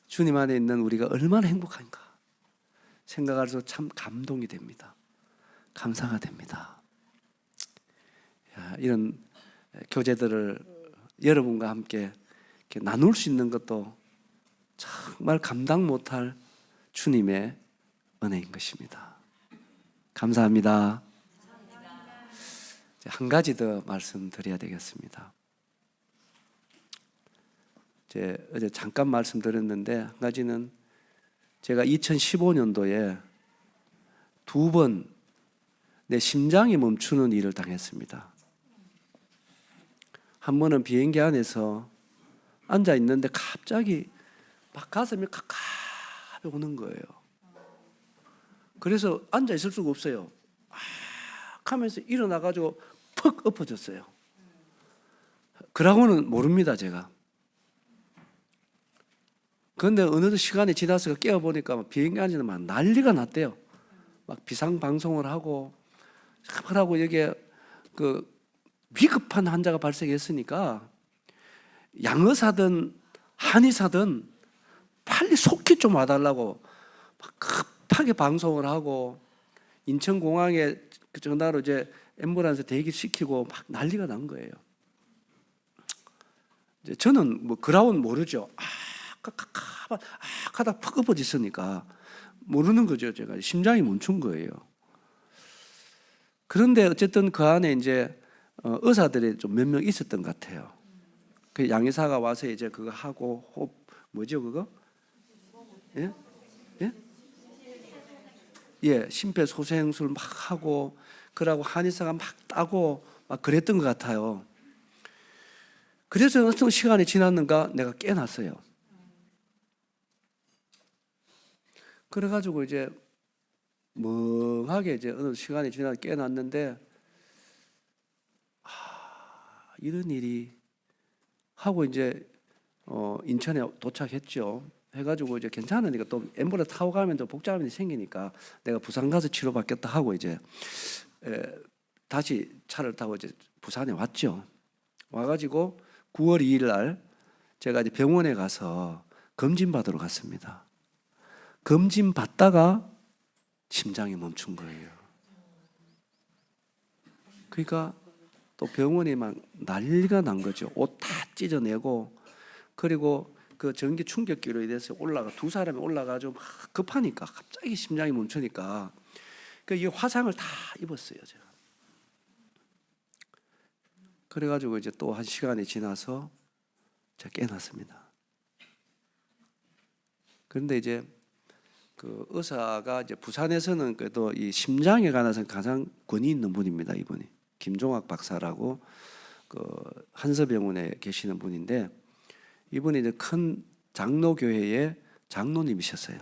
주님 안에 있는 우리가 얼마나 행복한가 생각할수록 참 감동이 됩니다. 감사가 됩니다. 이런 교제들을 여러분과 함께 이렇게 나눌 수 있는 것도 정말 감당 못할 주님의 은혜인 것입니다. 감사합니다. 한 가지 더 말씀드려야 되겠습니다. 어제 잠깐 말씀드렸는데, 한 가지는 제가 2015년도에 2번 내 심장이 멈추는 일을 당했습니다. 한 번은 비행기 안에서 앉아 있는데 갑자기 막 가슴이 갑갑이 오는 거예요. 그래서 앉아 있을 수가 없어요. 막 하면서 일어나가지고 퍽 엎어졌어요. 그러고는 모릅니다, 제가. 그런데 어느덧 시간이 지나서 깨어보니까 비행기 안에는 막 난리가 났대요. 막 비상방송을 하고 여기에 그 위급한 환자가 발생했으니까 양의사든 한의사든 빨리 속히 좀 와달라고 막 급하게 방송을 하고 인천공항에 전화로 이제 앰뷸런스 대기시키고 막 난리가 난 거예요. 이제 저는 뭐 그라운 모르죠. 하다 푹 엎어졌으니까 모르는 거죠. 제가 심장이 멈춘 거예요. 그런데 어쨌든 그 안에 이제 의사들이 좀 몇 명 있었던 것 같아요. 그 양의사가 와서 이제 그거 하고 호흡 뭐죠 그거? 예? 예? 예, 심폐소생술 막 하고 그러고 한의사가 막 따고 막 그랬던 것 같아요. 그래서 어떤 시간이 지났는가 내가 깨어났어요. 그래가지고 이제 멍하게 이제 어느 시간이 지나 깨어났는데 이런 일이 하고 이제 인천에 도착했죠. 해가지고 이제 괜찮으니까 또 앰뷸런스 타고 가면 좀 복잡한 일이 생기니까 내가 부산 가서 치료받겠다 하고 이제 다시 차를 타고 이제 부산에 왔죠. 와가지고 9월 2일 날 제가 이제 병원에 가서 검진 받으러 갔습니다. 검진 받다가 심장이 멈춘 거예요. 그러니까 또 병원이 막 난리가 난 거죠. 옷 다 찢어내고 그리고 그 전기 충격기로 인해서 두 사람이 올라가지고 막 급하니까 갑자기 심장이 멈추니까 이 화상을 다 입었어요, 제가. 그래가지고 이제 또 한 시간이 지나서 제가 깨어났습니다. 그런데 이제 그 의사가 이제 부산에서는 그래도 이 심장에 관해서 가장 권위 있는 분입니다. 이분이 김종학 박사라고 그 한서병원에 계시는 분인데 이분이 이제 큰 장로교회의 장로님이셨어요.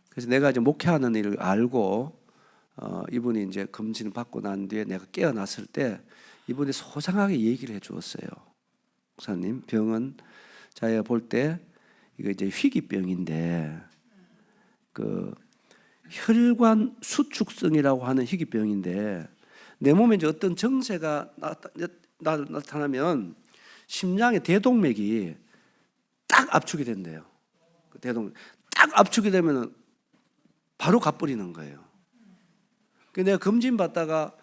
그래서 내가 이제 목회하는 일을 알고 이분이 이제 검진을 받고 난 뒤에 내가 깨어났을 때 이분이 소상하게 얘기를 해주었어요. 목사님, 병은 자기가 볼 때 이거 이제 희귀병인데 그 혈관 수축성이라고 하는 희귀병인데 내 몸에 이제 어떤 정세가 나타나면 심장의 대동맥이 딱 압축이 된대요. 그 대동맥 딱 압축이 되면은 바로 가버리는 거예요. 그 내가 검진 받다가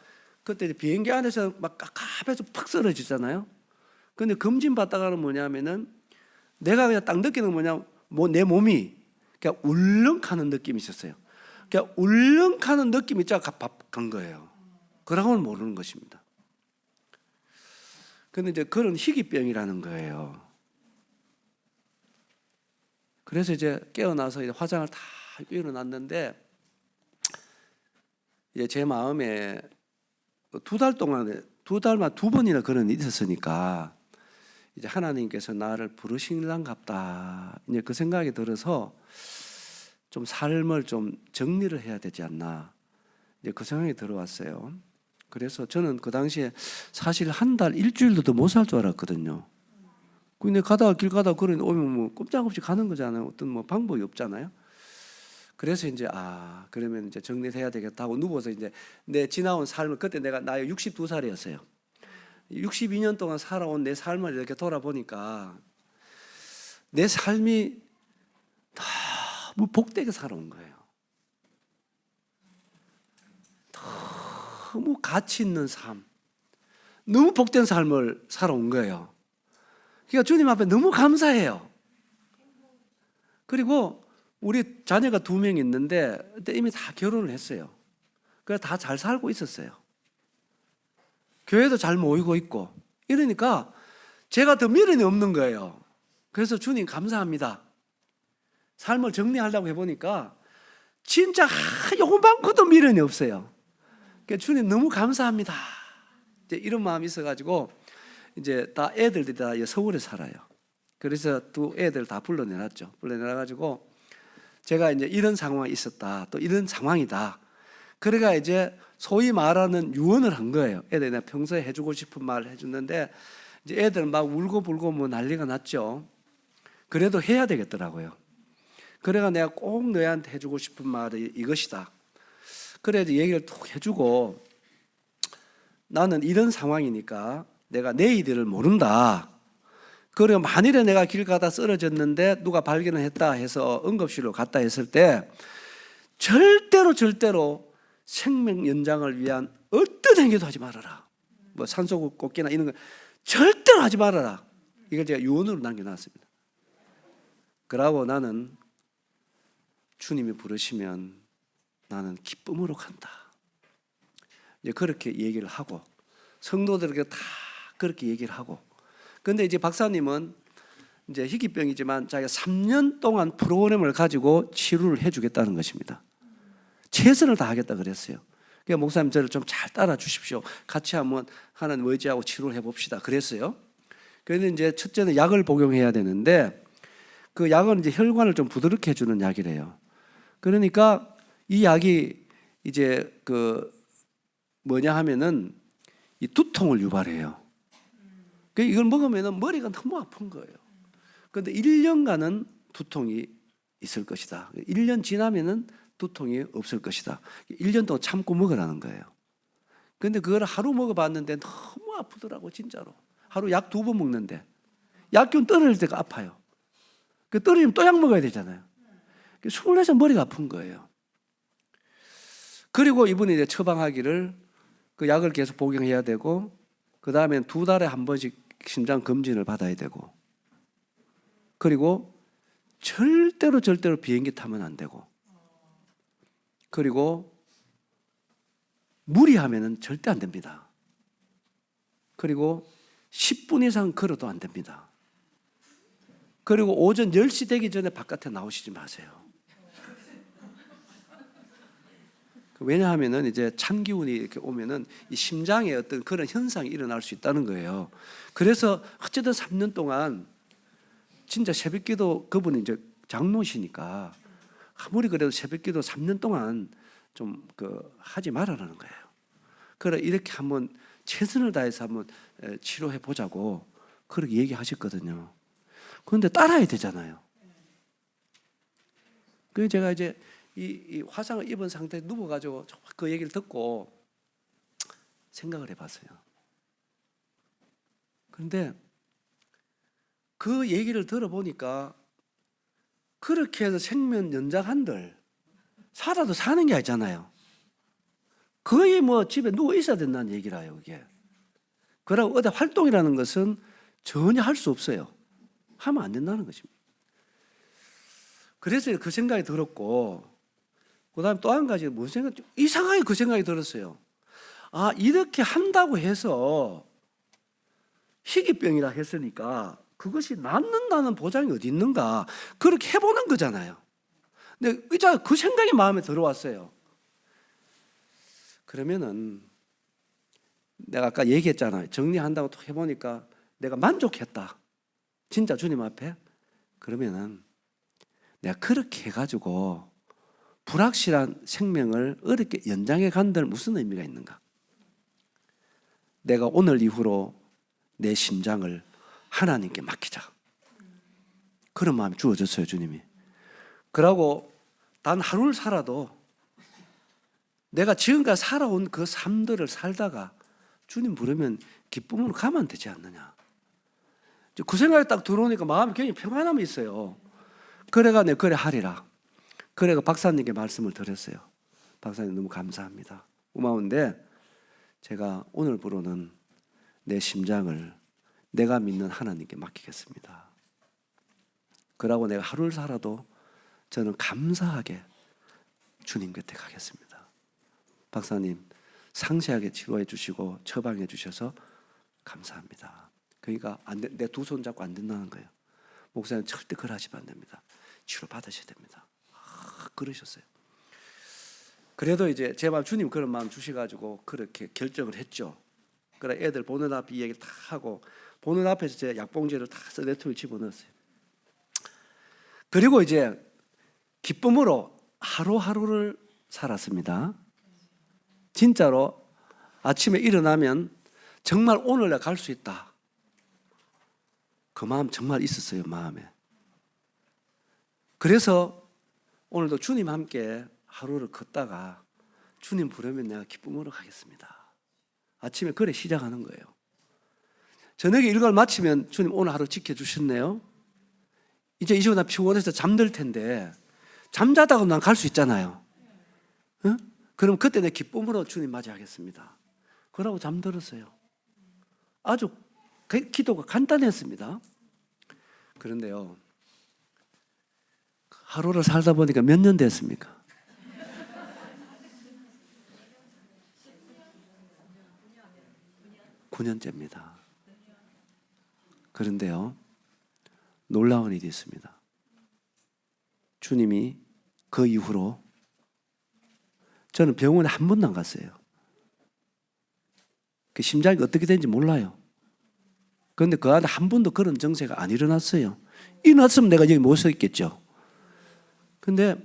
그때 비행기 안에서 막 깝깝해서 팍 쓰러지잖아요. 근데 검진 받다가는 뭐냐면은 내가 그냥 딱 느끼는 건 뭐냐, 내 몸이 그냥 울렁하는 느낌이 있었어요. 그냥 울렁하는 느낌이 쫙 간 거예요. 그러고는 모르는 것입니다. 근데 이제 그런 희귀병이라는 거예요. 그래서 이제 깨어나서 이제 화장을 다 일어났는데 이제 제 마음에 2달 동안에 2달만 2번이나 그런 일이 있었으니까 이제 하나님께서 나를 부르신랑갑다. 이제 그 생각이 들어서 좀 삶을 좀 정리를 해야 되지 않나. 이제 그 생각이 들어왔어요. 그래서 저는 그 당시에 사실 한 달, 일주일도 더 못 살 줄 알았거든요. 근데 길 가다가 그런 오면 뭐 꼼짝없이 가는 거잖아요. 어떤 뭐 방법이 없잖아요. 그래서 이제 그러면 이제 정리해야 되겠다 하고 누워서 이제 내 지나온 삶을 그때 나이 62살이었어요. 62년 동안 살아온 내 삶을 이렇게 돌아보니까 내 삶이 너무 복되게 살아온 거예요. 너무 가치 있는 삶, 너무 복된 삶을 살아온 거예요. 그러니까 주님 앞에 너무 감사해요. 그리고 우리 자녀가 2명 있는데 그때 이미 다 결혼을 했어요. 그래서 다 잘 살고 있었어요. 교회도 잘 모이고 있고 이러니까 제가 더 미련이 없는 거예요. 그래서 주님 감사합니다. 삶을 정리하려고 해보니까 진짜 요만큼도 미련이 없어요. 그러니까 주님 너무 감사합니다. 이제 이런 마음이 있어가지고 이제 다 애들들이 다 서울에 살아요. 그래서 2 애들 다 불러내놨죠. 불러내놔가지고 제가 이제 이런 상황이 있었다. 또 이런 상황이다. 그래가 이제 소위 말하는 유언을 한 거예요. 애들이 내가 평소에 해주고 싶은 말을 해줬는데 이제 애들 막 울고불고 뭐 난리가 났죠. 그래도 해야 되겠더라고요. 그래가 내가 꼭 너희한테 해주고 싶은 말이 이것이다. 그래도 얘기를 톡 해주고, 나는 이런 상황이니까 내가 내일을 모른다. 그리고 만일에 내가 길 가다 쓰러졌는데 누가 발견을 했다 해서 응급실로 갔다 했을 때 절대로 생명 연장을 위한 어떤 행위도 하지 말아라. 뭐 산소 꽂기나 이런 거 절대로 하지 말아라. 이걸 제가 유언으로 남겨놨습니다. 그러고 나는 주님이 부르시면 나는 기쁨으로 간다. 이제 그렇게 얘기를 하고 성도들에게 다 그렇게 얘기를 하고, 근데 이제 박사님은 이제 희귀병이지만 자기가 3년 동안 프로그램을 가지고 치료를 해주겠다는 것입니다. 최선을 다하겠다 그랬어요. 그러니까 목사님 저를 좀 잘 따라 주십시오. 같이 한번 하나님 의지하고 치료를 해봅시다. 그랬어요. 그런데 이제 첫째는 약을 복용해야 되는데 그 약은 이제 혈관을 좀 부드럽게 해주는 약이래요. 그러니까 이 약이 이제 그 뭐냐 하면은 이 두통을 유발해요. 이걸 먹으면 머리가 너무 아픈 거예요. 그런데 1년간은 두통이 있을 것이다. 1년 지나면은 두통이 없을 것이다. 1년 동안 참고 먹으라는 거예요. 그런데 그걸 하루 먹어봤는데 너무 아프더라고, 진짜로. 하루 약 2번 먹는데 약균 떨어질 때가 아파요. 그 떨어지면 또 약 먹어야 되잖아요. 숨을 내서 머리가 아픈 거예요. 그리고 이분이 이제 처방하기를 그 약을 계속 복용해야 되고, 그 다음에 2달에 한 번씩 심장 검진을 받아야 되고, 그리고 절대로 비행기 타면 안 되고, 그리고 무리하면 절대 안 됩니다. 그리고 10분 이상 걸어도 안 됩니다. 그리고 오전 10시 되기 전에 바깥에 나오시지 마세요. 왜냐하면은 이제 찬 기운이 이렇게 오면은 이 심장에 어떤 그런 현상이 일어날 수 있다는 거예요. 그래서 어쨌든 3년 동안 진짜 새벽기도, 그분이 이제 장로시니까 아무리 그래도 새벽기도 3년 동안 좀 하지 말아라는 거예요. 그래 이렇게 한번 최선을 다해서 한번 치료해 보자고 그렇게 얘기하셨거든요. 그런데 따라야 되잖아요. 그래서 제가 이제 이 화상을 입은 상태에 누워가지고 그 얘기를 듣고 생각을 해봤어요. 그런데 그 얘기를 들어보니까 그렇게 해서 생명 연장한들 살아도 사는 게 아니잖아요. 거의 뭐 집에 누워 있어야 된다는 얘기라요, 그게. 그러고 어디 활동이라는 것은 전혀 할 수 없어요. 하면 안 된다는 것입니다. 그래서 그 생각이 들었고, 그 다음에 또 한 가지 무슨 생각, 이상하게 그 생각이 들었어요. 아, 이렇게 한다고 해서 희귀병이라 했으니까 그것이 낫는다는 보장이 어디 있는가? 그렇게 해보는 거잖아요. 근데 그 생각이 마음에 들어왔어요. 그러면은 내가 아까 얘기했잖아요. 정리한다고 또 해보니까 내가 만족했다. 진짜 주님 앞에. 그러면은 내가 그렇게 해가지고 불확실한 생명을 어렵게 연장해 간들 무슨 의미가 있는가? 내가 오늘 이후로 내 심장을 하나님께 맡기자. 그런 마음이 주어졌어요, 주님이. 그러고 단 하루를 살아도 내가 지금까지 살아온 그 삶들을 살다가 주님 부르면 기쁨으로 가면 되지 않느냐. 그 생각이 딱 들어오니까 마음이 굉장히 평안함이 있어요. 그래가 내 그래 하리라. 그래가 박사님께 말씀을 드렸어요. 박사님 너무 감사합니다. 고마운데 제가 오늘부로는 내 심장을 내가 믿는 하나님께 맡기겠습니다. 그러고 내가 하루를 살아도 저는 감사하게 주님 곁에 가겠습니다. 박사님 상세하게 치료해 주시고 처방해 주셔서 감사합니다. 그러니까 내 두 손 잡고 안 된다는 거예요. 목사님 절대 그러시면 안 됩니다. 치료 받으셔야 됩니다. 그러셨어요. 그래도 이제 제 마음 주님 그런 마음 주셔가지고 그렇게 결정을 했죠. 그래 애들 보는 앞 이 얘기를 다 하고 보는 앞에서 제 약봉지를 다 네트를 집어넣었어요. 그리고 이제 기쁨으로 하루하루를 살았습니다. 진짜로 아침에 일어나면 정말 오늘 내가 갈 수 있다. 그 마음 정말 있었어요, 마음에. 그래서 오늘도 주님 함께 하루를 걷다가 주님 부르면 내가 기쁨으로 가겠습니다. 아침에 그래 시작하는 거예요. 저녁에 일과를 마치면 주님 오늘 하루 지켜주셨네요. 이제 이 시간 나 피곤해서 잠들 텐데 잠자다가 난 갈 수 있잖아요. 응? 그럼 그때 내 기쁨으로 주님 맞이하겠습니다. 그러고 잠들었어요. 아주 기도가 간단했습니다. 그런데요, 하루를 살다 보니까 몇 년 됐습니까? 9년째입니다. 그런데요, 놀라운 일이 있습니다. 주님이 그 이후로 저는 병원에 한 번도 안 갔어요. 그 심장이 어떻게 되는지 몰라요. 그런데 그 안에 한 번도 그런 증세가 안 일어났어요. 일어났으면 내가 여기 못 서 있겠죠. 근데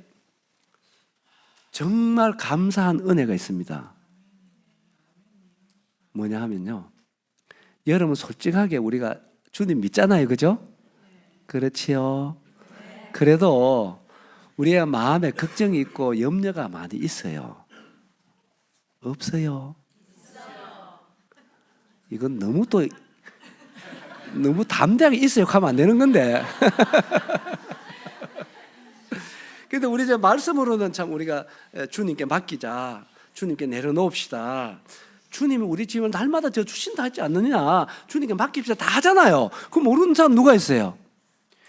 정말 감사한 은혜가 있습니다. 뭐냐 하면요, 여러분 솔직하게 우리가 주님 믿잖아요, 그죠? 그렇지요. 그래도 우리의 마음에 걱정이 있고 염려가 많이 있어요. 없어요? 이건 너무 담대하게 있어요 하면 안 되는 건데. 근데 우리 이제 말씀으로는 참 우리가 주님께 맡기자, 주님께 내려놓읍시다. 주님이 우리 집을 날마다 저 주신다 하지 않느냐, 주님께 맡깁시다 다 하잖아요. 그럼 모르는 사람 누가 있어요?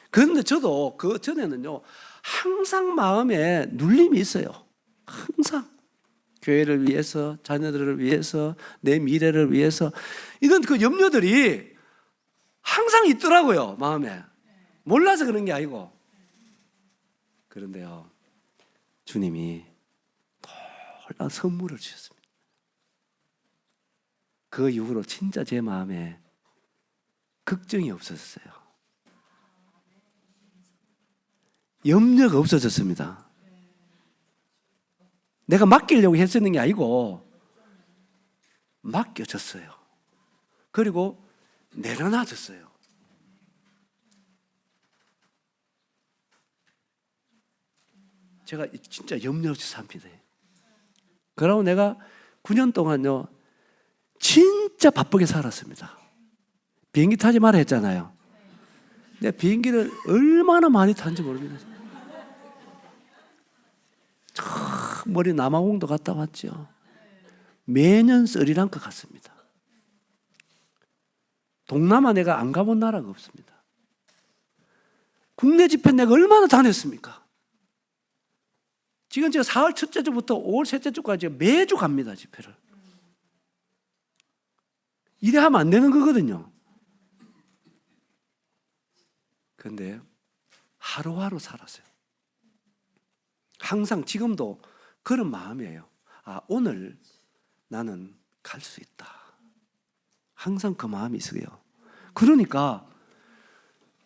그런데 저도 그 전에는요, 항상 마음에 눌림이 있어요. 항상 교회를 위해서, 자녀들을 위해서, 내 미래를 위해서, 이런 그 염려들이 항상 있더라고요, 마음에. 몰라서 그런 게 아니고. 그런데요, 주님이 놀라운 선물을 주셨습니다. 그 이후로 진짜 제 마음에 걱정이 없어졌어요. 염려가 없어졌습니다. 내가 맡기려고 했었는 게 아니고 맡겨졌어요. 그리고 내려놔졌어요. 제가 진짜 염려 없이 삽니다. 그러고 내가 9년 동안요, 진짜 바쁘게 살았습니다. 비행기 타지 마라 했잖아요. 내가 비행기를 얼마나 많이 탄지 모릅니다. 머리 남아공도 갔다 왔죠. 매년 스리랑카 갔습니다. 동남아 내가 안 가본 나라가 없습니다. 국내 집회 내가 얼마나 다녔습니까? 지금 제가 4월 첫째 주부터 5월 셋째 주까지 매주 갑니다, 집회를. 이래 하면 안 되는 거거든요. 그런데 하루하루 살았어요. 항상 지금도 그런 마음이에요. 아, 오늘 나는 갈 수 있다. 항상 그 마음이 있어요. 그러니까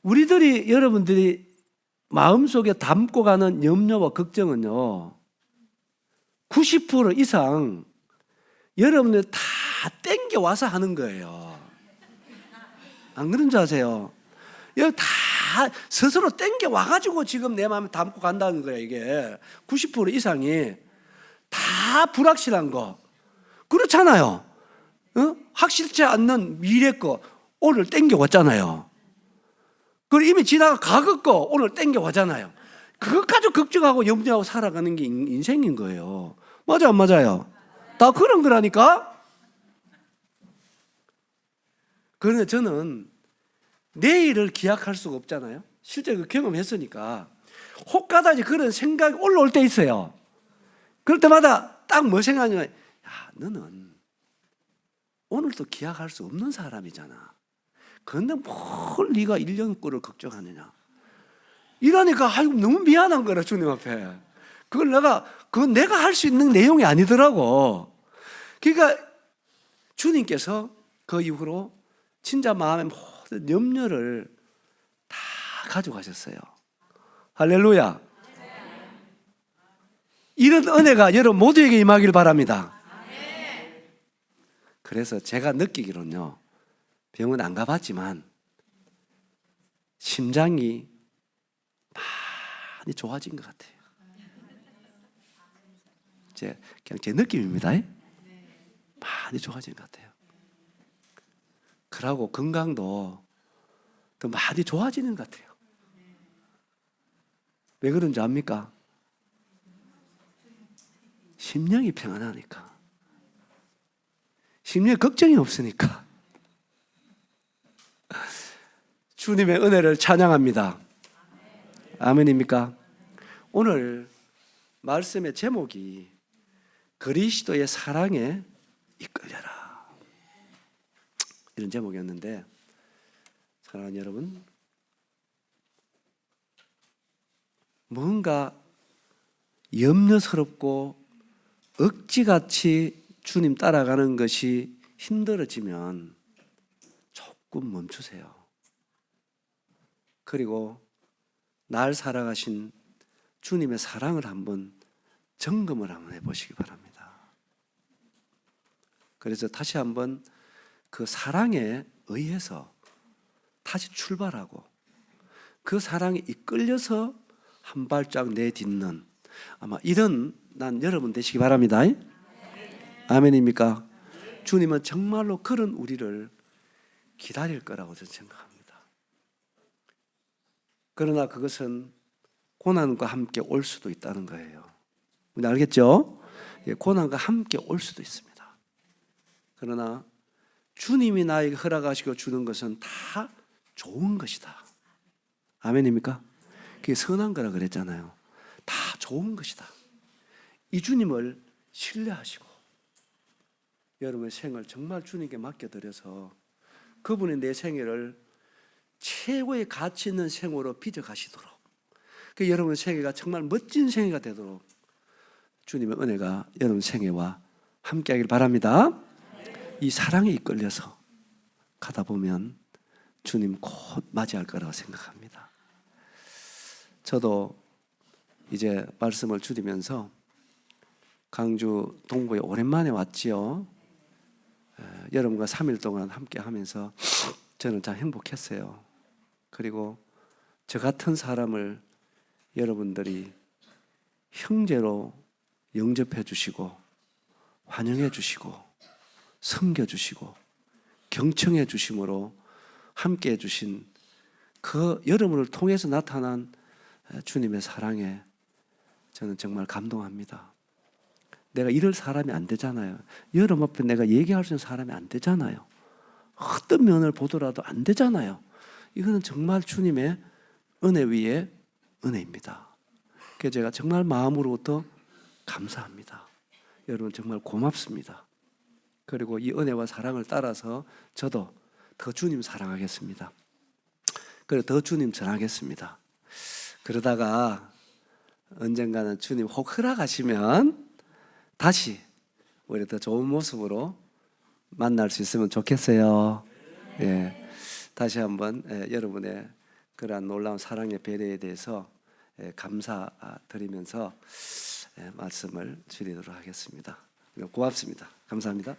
우리들이, 여러분들이 마음속에 담고 가는 염려와 걱정은요, 90% 이상 여러분들 다 땡겨와서 하는 거예요. 안 그런 줄 아세요? 여기 다 스스로 땡겨와가지고 지금 내 마음에 담고 간다는 거예요. 이게 90% 이상이 다 불확실한 거. 그렇잖아요. 확실치 않는 미래 거 오늘 땡겨왔잖아요. 그리고 이미 지나가 과거 거 오늘 땡겨왔잖아요. 그것 가지고 걱정하고 염려하고 살아가는 게 인생인 거예요. 맞아 안 맞아요? 다 그런 거라니까. 그런데 저는 내일을 기약할 수가 없잖아요. 실제 그 경험했으니까 혹가다지 그런 생각이 올라올 때 있어요. 그럴 때마다 딱 뭐 생각하냐면, 야, 너는 오늘도 기약할 수 없는 사람이잖아. 그런데 뭘 네가 1년 거를 걱정하느냐. 이러니까 아이고 너무 미안한 거라, 주님 앞에. 그건 내가 할 수 있는 내용이 아니더라고. 그러니까 주님께서 그 이후로 진짜 마음의 모든 염려를 다 가져가셨어요. 할렐루야. 이런 은혜가 여러분 모두에게 임하길 바랍니다. 그래서 제가 느끼기로는요, 병원 안 가봤지만 심장이 많이 좋아진 것 같아요. 그냥 제 느낌입니다. 많이 좋아진 것 같아요. 그러고 건강도 더 많이 좋아지는 것 같아요. 왜 그런지 압니까? 심령이 평안하니까. 심령에 걱정이 없으니까. 주님의 은혜를 찬양합니다. 아멘입니까? 오늘 말씀의 제목이 그리스도의 사랑에 이끌려라, 이런 제목이었는데, 사랑하는 여러분, 뭔가 염려스럽고 억지같이 주님 따라가는 것이 힘들어지면 조금 멈추세요. 그리고 날 살아가신 주님의 사랑을 한번 점검을 한번 해보시기 바랍니다. 그래서 다시 한번 그 사랑에 의해서 다시 출발하고 그 사랑에 이끌려서 한 발짝 내딛는, 아마 이런 난 여러분 되시기 바랍니다. 아멘입니까? 주님은 정말로 그런 우리를 기다릴 거라고 저는 생각합니다. 그러나 그것은 고난과 함께 올 수도 있다는 거예요. 알겠죠? 고난과 함께 올 수도 있습니다. 그러나 주님이 나에게 허락하시고 주는 것은 다 좋은 것이다. 아멘입니까? 그게 선한 거라 그랬잖아요. 다 좋은 것이다. 이 주님을 신뢰하시고 여러분의 생을 정말 주님께 맡겨드려서 그분이 내 생애를 최고의 가치 있는 생으로 빚어가시도록, 그 여러분의 생애가 정말 멋진 생애가 되도록 주님의 은혜가 여러분 생애와 함께하길 바랍니다. 이 사랑에 이끌려서 가다 보면 주님 곧 맞이할 거라고 생각합니다. 저도 이제 말씀을 줄이면서 강주 동부에 오랜만에 왔지요. 여러분과 3일 동안 함께 하면서 저는 참 행복했어요. 그리고 저 같은 사람을 여러분들이 형제로 영접해 주시고 환영해 주시고 섬겨 주시고 경청해 주심으로 함께 해 주신 그 여러분을 통해서 나타난 주님의 사랑에 저는 정말 감동합니다. 내가 이럴 사람이 안 되잖아요. 여러분 앞에 내가 얘기할 수 있는 사람이 안 되잖아요. 어떤 면을 보더라도 안 되잖아요. 이거는 정말 주님의 은혜 위에 은혜입니다. 그래서 제가 정말 마음으로부터 감사합니다. 여러분 정말 고맙습니다. 그리고 이 은혜와 사랑을 따라서 저도 더 주님 사랑하겠습니다. 그리고 더 주님 전하겠습니다. 그러다가 언젠가는 주님 혹 허락하시면 다시 우리 더 좋은 모습으로 만날 수 있으면 좋겠어요. 예, 다시 한번 여러분의 그러한 놀라운 사랑의 배려에 대해서 감사드리면서 말씀을 드리도록 하겠습니다. 고맙습니다. 감사합니다.